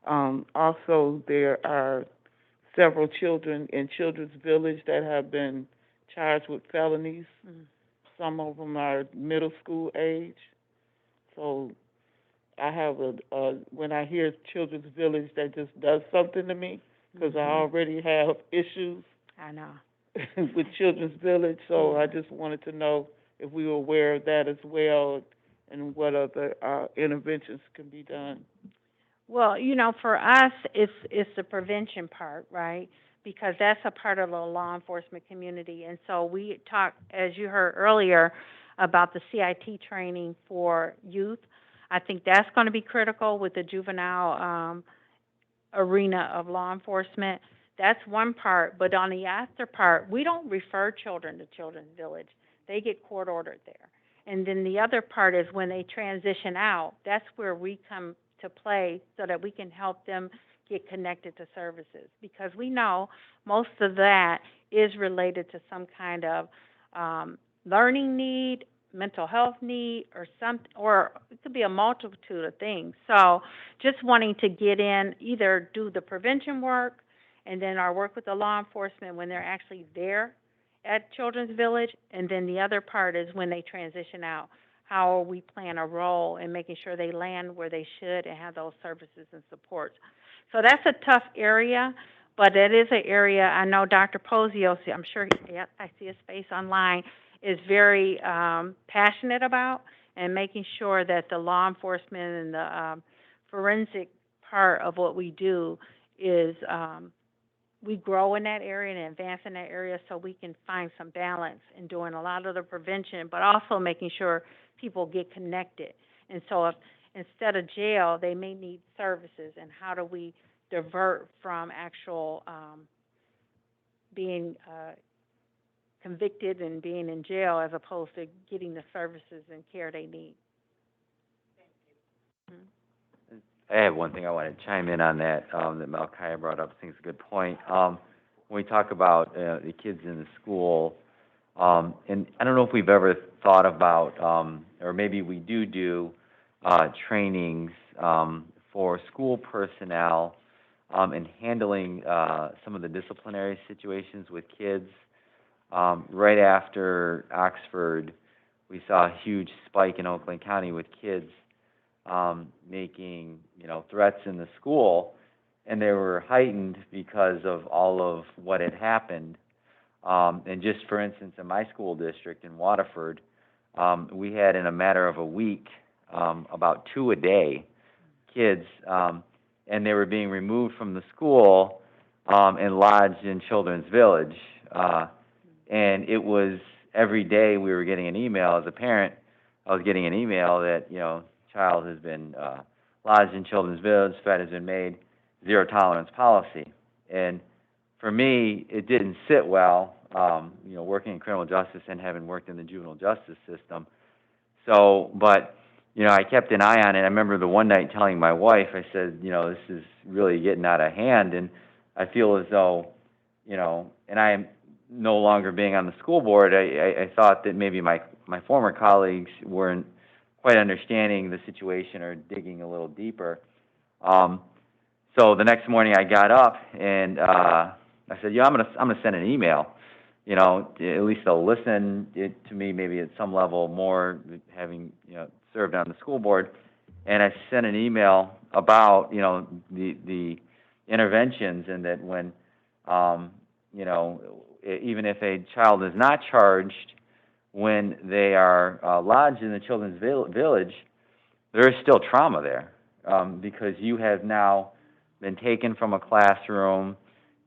also there are several children in Children's Village that have been charged with felonies. Some of them are middle school age. So I have when I hear Children's Village, that just does something to me, because I already have issues. I know. with Children's Village, so I just wanted to know if we were aware of that as well, and what other interventions can be done. Well, for us, it's the prevention part, right? Because that's a part of the law enforcement community. And so we talked, as you heard earlier, about the CIT training for youth. I think that's going to be critical with the juvenile arena of law enforcement. That's one part. But on the after part, we don't refer children to Children's Village. They get court ordered there. And then the other part is when they transition out, that's where we come to play, so that we can help them get connected to services, because we know most of that is related to some kind of learning need, mental health need, or it could be a multitude of things. So just wanting to get in, either do the prevention work and then our work with the law enforcement when they're actually there at Children's Village, and then the other part is when they transition out. How we plan a role in making sure they land where they should and have those services and supports. So that's a tough area, but it is an area I know Dr. Posio, I'm sure, I see his face online, is very passionate about, and making sure that the law enforcement and the forensic part of what we do is we grow in that area and advance in that area so we can find some balance in doing a lot of the prevention, but also making sure people get connected. And so if instead of jail, they may need services, and how do we divert from actual being convicted and being in jail as opposed to getting the services and care they need. I have one thing I want to chime in on that, that Malkia brought up. I think it's a good point. When we talk about the kids in the school, and I don't know if we've ever thought about, or maybe we do trainings for school personnel in handling some of the disciplinary situations with kids. Right after Oxford, we saw a huge spike in Oakland County with kids making, threats in the school, and they were heightened because of all of what had happened. And just for instance, in my school district in Waterford, we had in a matter of a week about 2 a day kids, and they were being removed from the school and lodged in Children's Village. And it was every day we were getting an email as a parent. I was getting an email that, child has been lodged in Children's Village, threat has been made, zero tolerance policy. And for me, it didn't sit well, working in criminal justice and having worked in the juvenile justice system. So, but, I kept an eye on it. I remember the one night telling my wife, I said, this is really getting out of hand, and I feel as though, and I am no longer being on the school board, I thought that maybe my former colleagues weren't quite understanding the situation or digging a little deeper. So the next morning I got up and I said, I'm gonna send an email. At least they'll listen to me maybe at some level more, having served on the school board. And I sent an email about the interventions, and that when even if a child is not charged, when they are lodged in the Children's Village, there is still trauma there, because you have now been taken from a classroom,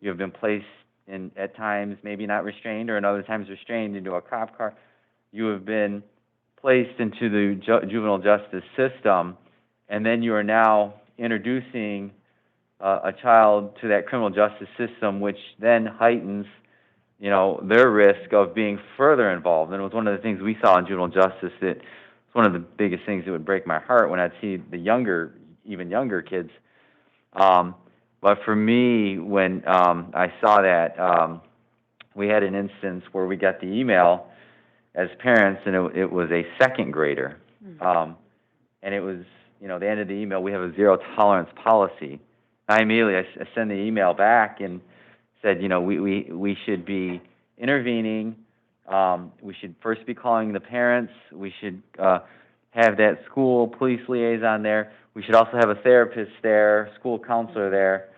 you have been placed in, at times, maybe not restrained, or in other times restrained, into a cop car. You have been placed into the juvenile justice system, and then you are now introducing a child to that criminal justice system, which then heightens their risk of being further involved. And it was one of the things we saw in juvenile justice that was one of the biggest things that would break my heart when I'd see the even younger kids. But for me, when I saw that, we had an instance where we got the email as parents, and it was a second grader. And it was, the end of the email, we have a zero tolerance policy. I immediately, I sent the email back and said, we should be intervening. We should first be calling the parents. We should have that school police liaison there. We should also have a therapist there, school counselor there,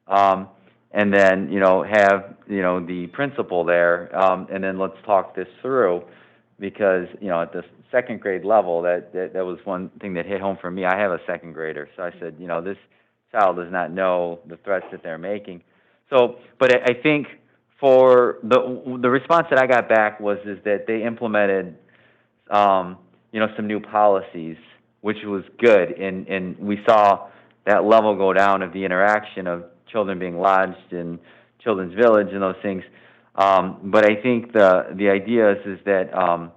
and then have the principal there, and then let's talk this through, because at the second grade level, that was one thing that hit home for me. I have a second grader, so I said, this child does not know the threats that they're making. So, but I think for the response that I got back was that they implemented, some new policies, which was good, and we saw that level go down of the interaction of children being lodged in Children's Village and those things. But I think the idea is that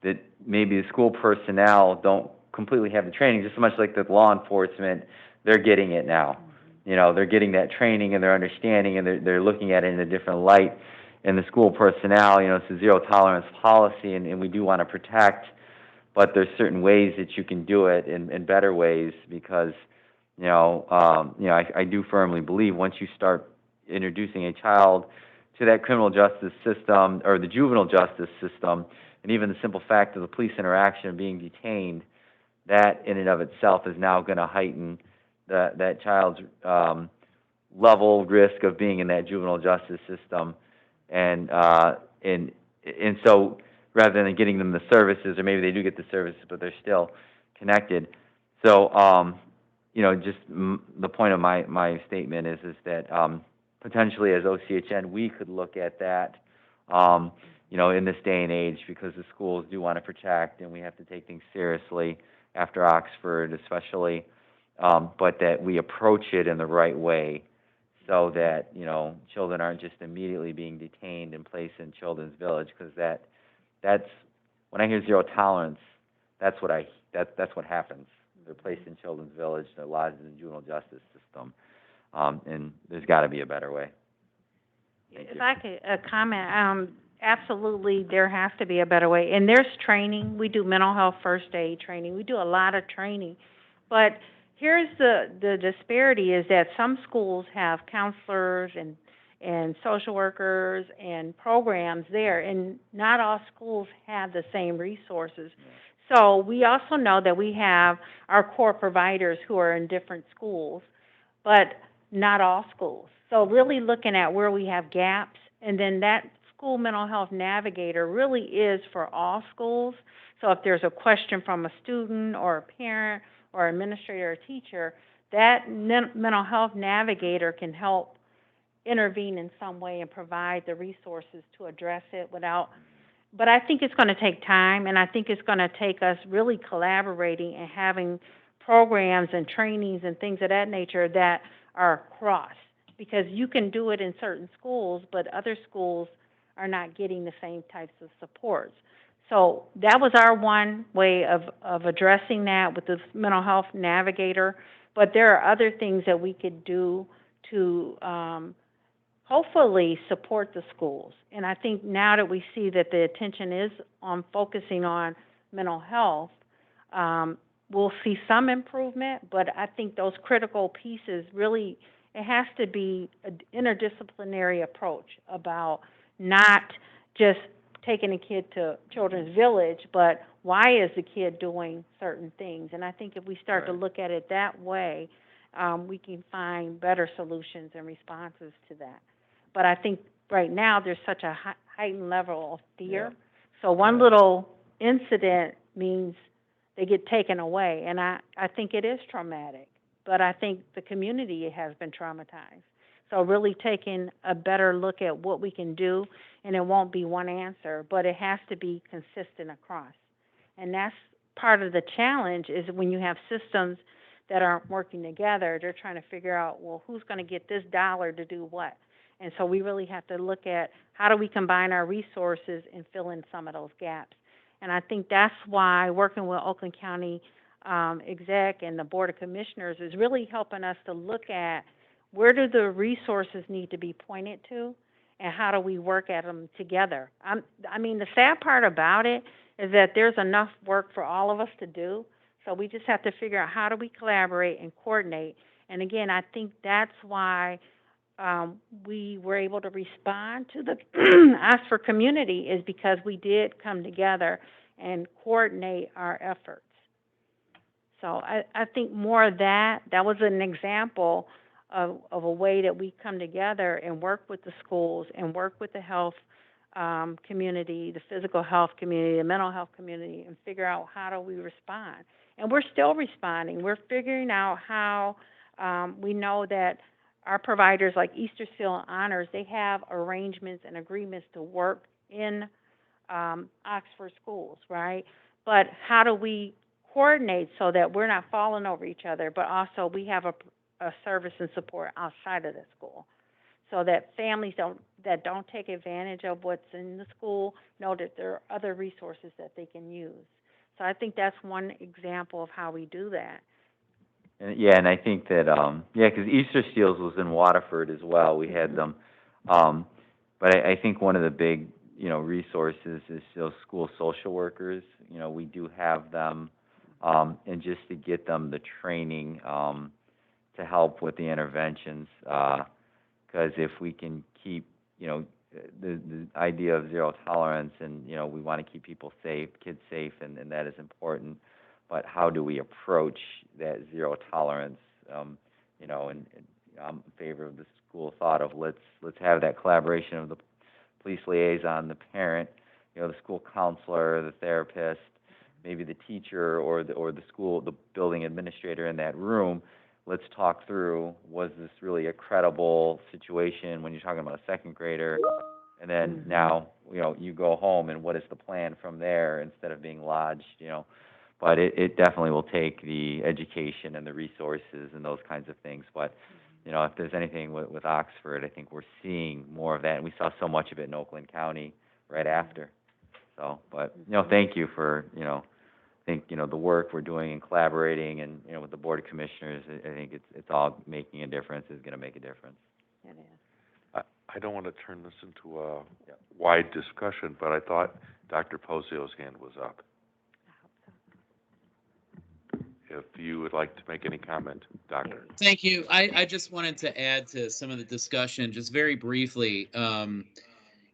that maybe the school personnel don't completely have the training, just as much like the law enforcement, they're getting it now. They're getting that training and they're understanding, and they're looking at it in a different light. And the school personnel, it's a zero tolerance policy, and we do want to protect, but there's certain ways that you can do it in better ways, because I do firmly believe once you start introducing a child to that criminal justice system or the juvenile justice system, and even the simple fact of the police interaction of being detained, that in and of itself is now going to heighten that child's level risk of being in that juvenile justice system. And so rather than getting them the services, or maybe they do get the services, but they're still connected. So, you know, just the point of my statement is that, potentially as OCHN, we could look at that, you know, in this day and age, because the schools do want to protect, and we have to take things seriously after Oxford especially, but that we approach it in the right way so that, you know, children aren't just immediately being detained and placed in Children's Village, because that's, when I hear zero tolerance, that's what happens. They're placed in Children's Village, they're lodged in the juvenile justice system, and there's got to be a better way. If I could comment, absolutely, there has to be a better way. And there's training. We do mental health first aid training. We do a lot of training. But here's the disparity is that some schools have counselors and social workers and programs there, and not all schools have the same resources. So we also know that we have our core providers who are in different schools, but not all schools. So really looking at where we have gaps, and then that school mental health navigator really is for all schools. So if there's a question from a student or a parent or administrator or teacher, that mental health navigator can help intervene in some way and provide the resources to address it without. But I think it's going to take time, and I think it's going to take us really collaborating and having programs and trainings and things of that nature that are cross, because you can do it in certain schools, but other schools are not getting the same types of supports. So that was our one way of addressing that with this mental health navigator. But there are other things that we could do to hopefully support the schools. And I think now that we see that the attention is on focusing on mental health, we'll see some improvement, but I think those critical pieces really, it has to be an interdisciplinary approach about not just taking a kid to Children's Village, but why is the kid doing certain things? And I think if we start to look at it that way, we can find better solutions and responses to that. But I think right now there's such a heightened level of fear. So one little incident means they get taken away, and I think it is traumatic. But I think the community has been traumatized. So really taking a better look at what we can do, and it won't be one answer, but it has to be consistent across. And that's part of the challenge, is when you have systems that aren't working together, they're trying to figure out, well, who's going to get this dollar to do what? And so we really have to look at how do we combine our resources and fill in some of those gaps. And I think that's why working with Oakland County exec and the Board of Commissioners is really helping us to look at where do the resources need to be pointed to, and how do we work at them together. I mean, the sad part about it is that there's enough work for all of us to do, so we just have to figure out how do we collaborate and coordinate. And again, I think that's why we were able to respond to the ask for community, is because we did come together and coordinate our efforts. So I think more of that was an example of a way that we come together and work with the schools and work with the health community, the physical health community, the mental health community, and figure out how do we respond. And we're still responding. We're figuring out how we know that our providers like Easter Seal and Honors, they have arrangements and agreements to work in Oxford schools, right? But how do we coordinate so that we're not falling over each other, but also we have a service and support outside of the school, so that families that don't take advantage of what's in the school know that there are other resources that they can use. So I think that's one example of how we do that. And I think that, because Easter Seals was in Waterford as well. We had them. But I think one of the big, resources is those school social workers. We do have them, and just to get them the training to help with the interventions, because if we can keep, the idea of zero tolerance, and, we want to keep people safe, kids safe, and that is important. But how do we approach that zero tolerance? And I'm in favor of the school thought of let's have that collaboration of the police liaison, the parent, the school counselor, the therapist, maybe the teacher or the building administrator in that room. Let's talk through, was this really a credible situation when you're talking about a second grader? And then now, you go home, and what is the plan from there instead of being lodged, But it definitely will take the education and the resources and those kinds of things. But, if there's anything with Oxford, I think we're seeing more of that. And we saw so much of it in Oakland County right after. So, but, thank you for, I think, the work we're doing and collaborating and, with the Board of Commissioners. I think it's all making a difference, is going to make a difference. It is. I don't want to turn this into a wide discussion, but I thought Dr. Pozio's hand was up. If you would like to make any comment, Doctor. Thank you. I just wanted to add to some of the discussion, just very briefly.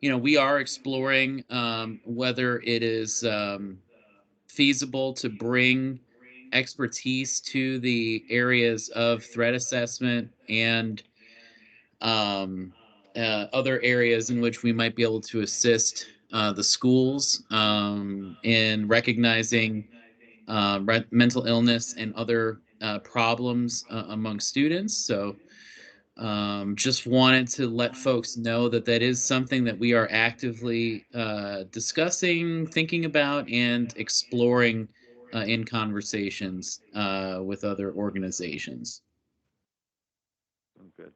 We are exploring whether it is feasible to bring expertise to the areas of threat assessment and other areas in which we might be able to assist the schools in recognizing mental illness and other problems among students. So just wanted to let folks know that is something that we are actively discussing, thinking about, and exploring in conversations with other organizations. Good.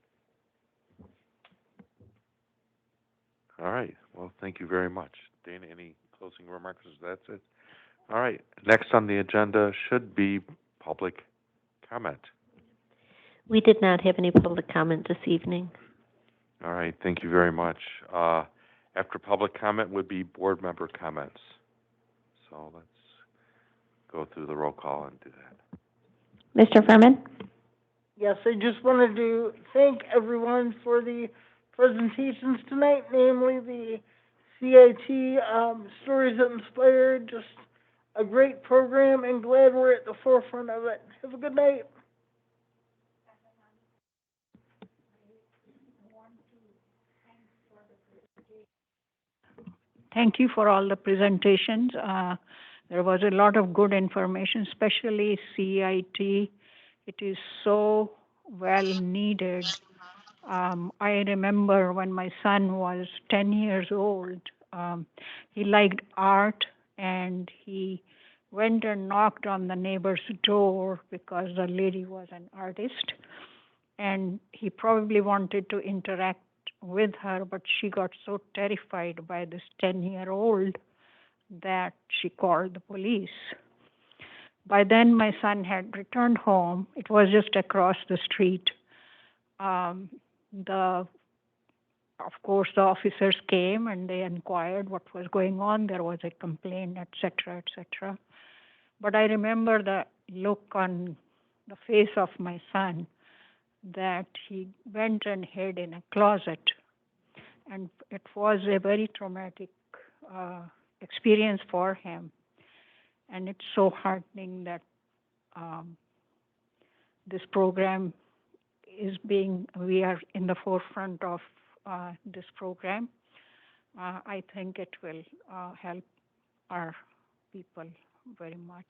All right. Well, thank you very much. Dana, any closing remarks? That's it? All right. Next on the agenda should be public comment. We did not have any public comment this evening. All right. Thank you very much. After public comment would be board member comments. So let's go through the roll call and do that. Mr. Furman? Yes, I just wanted to thank everyone for the presentations tonight, namely the CIT Stories That Inspired. Just a great program, and glad we're at the forefront of it. Have a good night. Thank you for all the presentations. There was a lot of good information, especially CIT. It is so well needed. I remember when my son was 10 years old, he liked art, and he went and knocked on the neighbor's door because the lady was an artist, and he probably wanted to interact with her, but she got so terrified by this 10-year-old that she called the police. By then, my son had returned home. It was just across the street. Of course, the officers came and they inquired what was going on. There was a complaint, etc., etc. But I remember the look on the face of my son, that he went and hid in a closet. And it was a very traumatic experience for him. And it's so heartening that this program we are in the forefront of this program. I think it will help our people very much.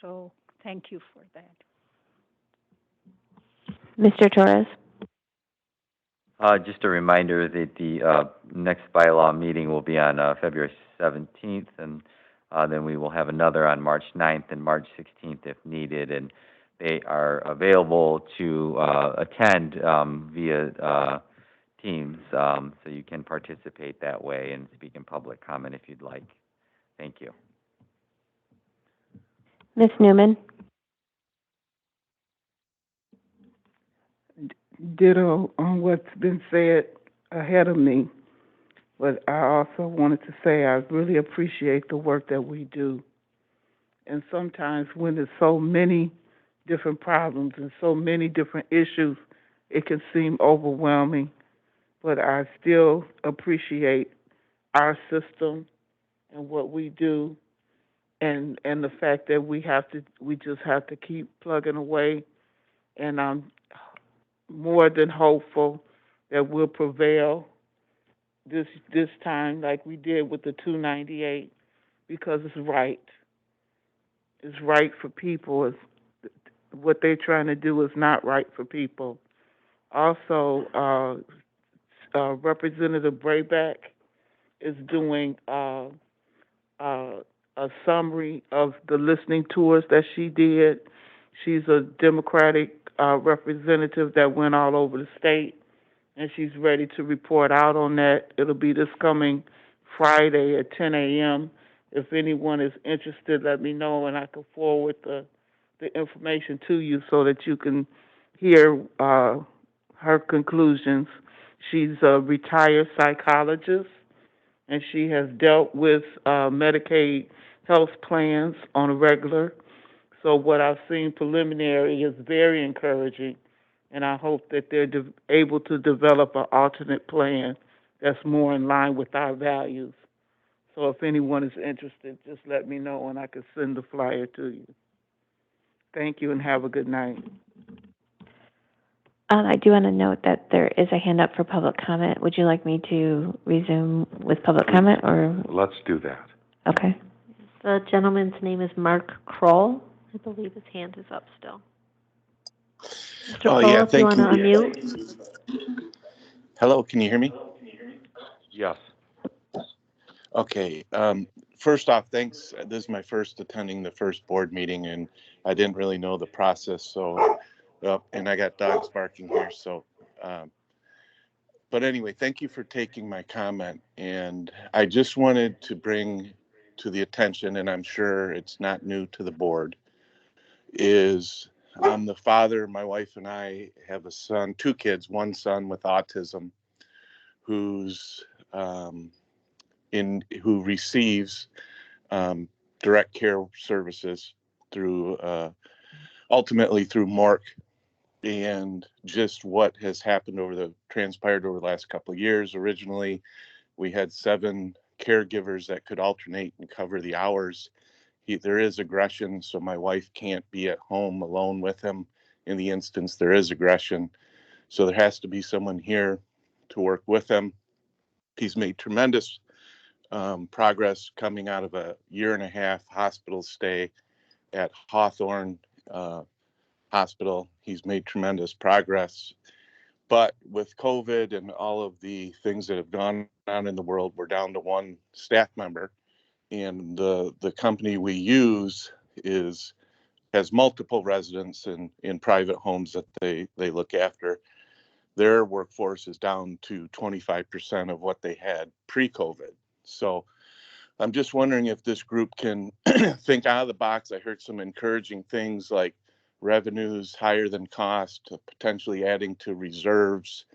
So thank you for that. Mr. Torres? Just a reminder that the next bylaw meeting will be on February 17th, and then we will have another on March 9th and March 16th if needed. And they are available to attend via Teams, so you can participate that way and speak in public comment if you'd like. Thank you. Ms. Newman? Ditto on what's been said ahead of me, but I also wanted to say I really appreciate the work that we do. And sometimes when there's so many different problems and so many different issues, it can seem overwhelming, but I still appreciate our system and what we do, and the fact that we just have to keep plugging away, and I'm more than hopeful that we'll prevail this time, like we did with the 298, because it's right. It's right for people. What they're trying to do is not right for people. Also, Representative Brayback is doing a summary of the listening tours that she did. She's a Democratic representative that went all over the state, and she's ready to report out on that. It'll be this coming Friday at 10 a.m. If anyone is interested, let me know, and I can forward the information to you so that you can hear her conclusions. She's a retired psychologist, and she has dealt with Medicaid health plans on a regular. So what I've seen preliminary is very encouraging, and I hope that they're able to develop an alternate plan that's more in line with our values. So if anyone is interested, just let me know, and I can send the flyer to you. Thank you, and have a good night. I do want to note that there is a hand up for public comment. Would you like me to resume with public comment, or? Let's do that. Okay. The gentleman's name is Mark Kroll. I believe his hand is up still. Mr. Kroll, yeah, if you want to unmute. Hello, can you hear me? Yes. Okay. First off, thanks. This is my first attending the first board meeting, and I didn't really know the process. So, and I got dogs barking here. So, but anyway, thank you for taking my comment. And I just wanted to bring to the attention, and I'm sure it's not new to the board, is I'm the father. My wife and I have a son, 2 kids, one son with autism, who's who receives direct care services through ultimately through MORC, and just what has happened transpired over the last couple of years. Originally, we had 7 caregivers that could alternate and cover the hours. There is aggression, so my wife can't be at home alone with him. In the instance there is aggression, so there has to be someone here to work with him. He's made tremendous progress coming out of a 1.5-year hospital stay at Hawthorne Hospital. He's made tremendous progress. But with COVID and all of the things that have gone on in the world, we're down to 1 staff member. And the company we use has multiple residents in private homes that they look after. Their workforce is down to 25% of what they had pre-COVID. So I'm just wondering if this group can think out of the box. I heard some encouraging things like revenues higher than cost, potentially adding to reserves.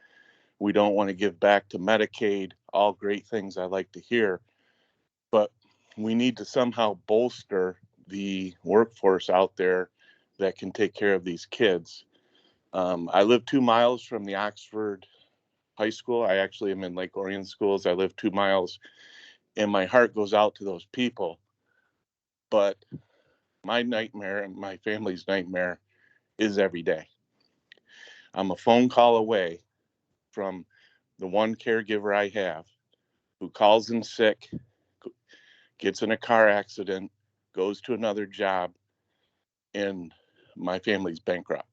We don't want to give back to Medicaid, all great things I like to hear. But we need to somehow bolster the workforce out there that can take care of these kids. I live 2 miles from the Oxford High School. I actually am in Lake Orion Schools. I live 2 miles, and my heart goes out to those people. But my nightmare and my family's nightmare is every day. I'm a phone call away from the one caregiver I have who calls in sick, gets in a car accident, goes to another job, and my family's bankrupt.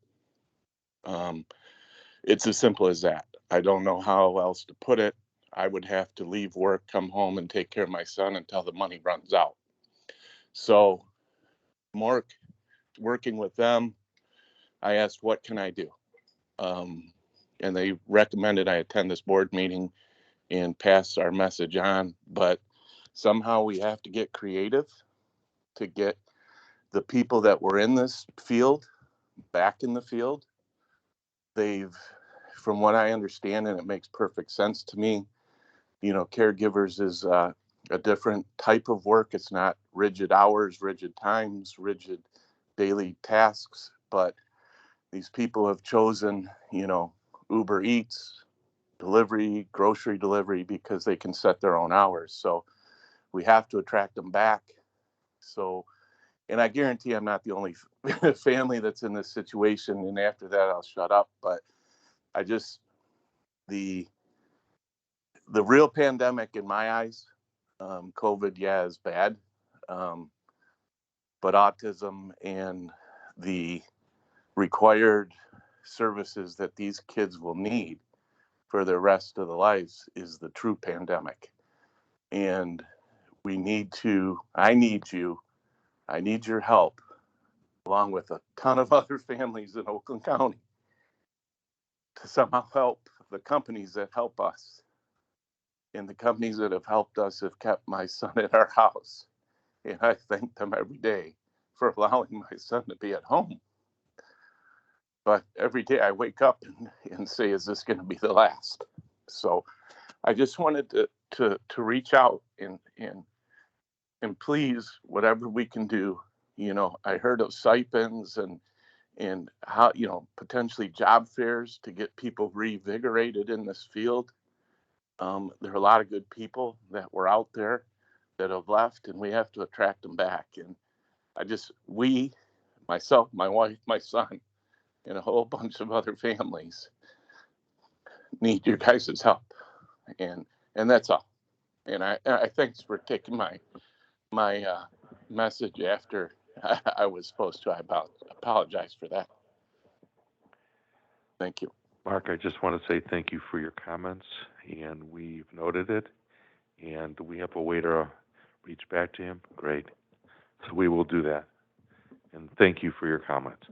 It's as simple as that. I don't know how else to put it. I would have to leave work, come home, and take care of my son until the money runs out. So, working with them, I asked, what can I do? And they recommended I attend this board meeting and pass our message on. But somehow we have to get creative to get the people that were in this field back in the field. From what I understand, and it makes perfect sense to me, caregivers is a different type of work. It's not rigid hours, rigid times, rigid daily tasks, but these people have chosen, Uber Eats, delivery, grocery delivery, because they can set their own hours. So we have to attract them back. So, and I guarantee I'm not the only family that's in this situation. And after that, I'll shut up. But the real pandemic in my eyes, COVID, yeah, is bad. But autism and the required services that these kids will need for the rest of their lives is the true pandemic. And I need your help, along with a ton of other families in Oakland County, to somehow help the companies that help us. And the companies that have helped us have kept my son at our house. And I thank them every day for allowing my son to be at home. But every day I wake up and say, is this going to be the last? So I just wanted to reach out and please, whatever we can do. You know, I heard of stipends and how, you know, potentially job fairs to get people revigorated in this field. There are a lot of good people that were out there that have left, and we have to attract them back. And myself, my wife, my son, and a whole bunch of other families need your guys' help. And that's all. And I thanks for taking my message after I was supposed to. I apologize for that. Thank you. Mark, I just want to say thank you for your comments, and we've noted it, and we have a way to reach back to him. Great. So we will do that. And thank you for your comments.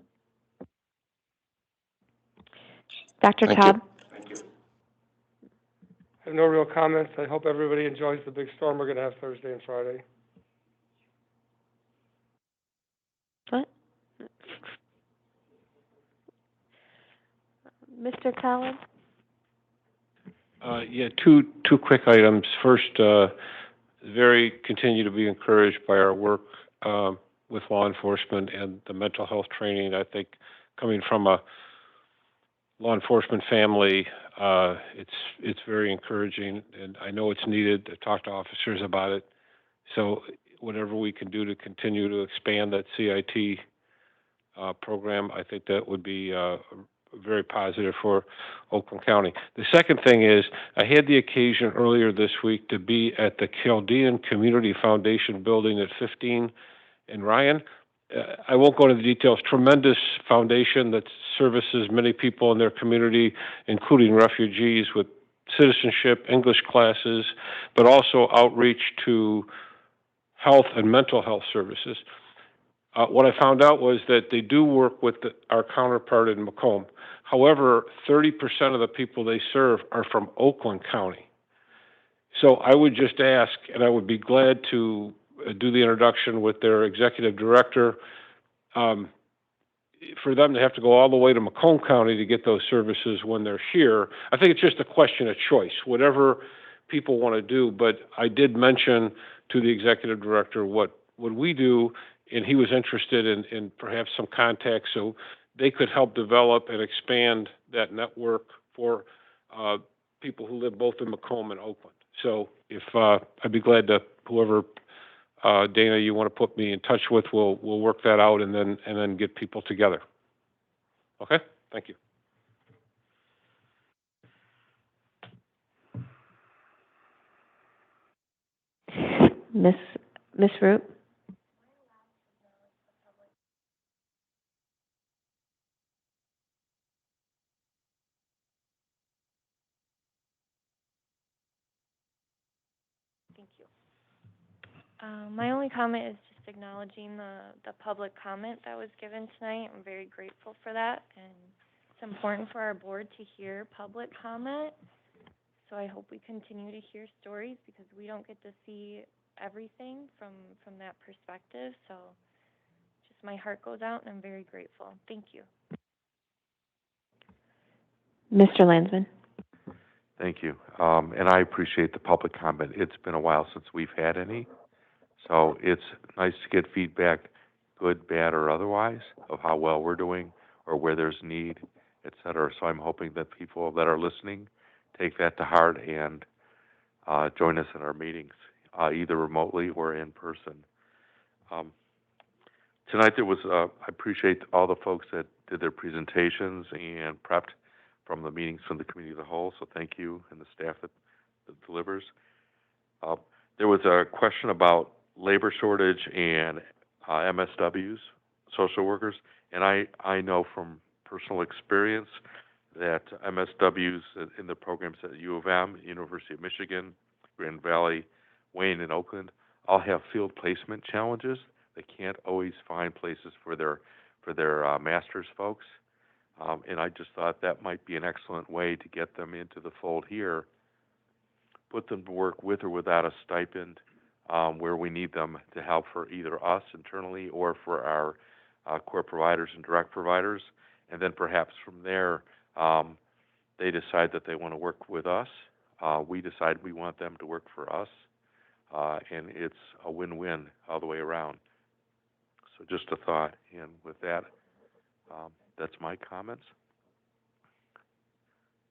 Dr. Taub? Thank you. I have no real comments. I hope everybody enjoys the big storm we're going to have Thursday and Friday. What? Mr. Collins? Yeah, two quick items. First, continue to be encouraged by our work with law enforcement and the mental health training. I think coming from a law enforcement family, it's very encouraging, and I know it's needed. I talked to officers about it. So whatever we can do to continue to expand that CIT program, I think that would be very positive for Oakland County. The second thing is, I had the occasion earlier this week to be at the Kaldian Community Foundation building at 15 in Ryan. I won't go into the details. Tremendous foundation that services many people in their community, including refugees, with citizenship, English classes, but also outreach to health and mental health services. What I found out was that they do work with our counterpart in Macomb. However, 30% of the people they serve are from Oakland County. So I would just ask, and I would be glad to do the introduction with their executive director, for them to have to go all the way to Macomb County to get those services when they're here. I think it's just a question of choice, whatever people want to do. But I did mention to the executive director what we do, and he was interested in perhaps some contacts so they could help develop and expand that network for people who live both in Macomb and Oakland. So if I'd be glad to, whoever Dana you want to put me in touch with, we'll work that out and then get people together. Okay, thank you. Miss Root? Thank you. My only comment is just acknowledging the public comment that was given tonight. I'm very grateful for that, and it's important for our board to hear public comment. So I hope we continue to hear stories because we don't get to see everything from that perspective. So just my heart goes out, and I'm very grateful. Thank you. Mr. Landsman? Thank you. And I appreciate the public comment. It's been a while since we've had any. So it's nice to get feedback, good, bad, or otherwise, of how well we're doing or where there's need, et cetera. So I'm hoping that people that are listening take that to heart and join us in our meetings, either remotely or in person. Tonight there was, I appreciate all the folks that did their presentations and prepped from the meetings from the committee as a whole. So thank you and the staff that delivers. There was a question about labor shortage and MSWs, social workers, and I know from personal experience that MSWs in the programs at U of M, University of Michigan, Grand Valley, Wayne, and Oakland all have field placement challenges. They can't always find places for their master's folks, and I just thought that might be an excellent way to get them into the fold here, put them to work with or without a stipend, where we need them to help for either us internally or for our core providers and direct providers, and then perhaps from there, they decide that they want to work with us. We decide we want them to work for us, and it's a win-win all the way around. So just a thought, and with that, that's my comments.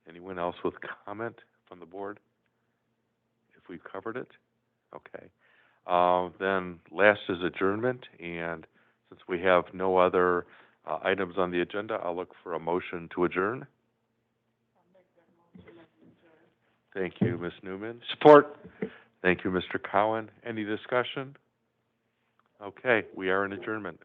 Anyone else with comment from the board? If we've covered it? Okay. Then last is adjournment, and since we have no other items on the agenda, I'll look for a motion to adjourn. Thank you, Ms. Newman. Support. Thank you, Mr. Cowan. Any discussion? Okay, we are in adjournment.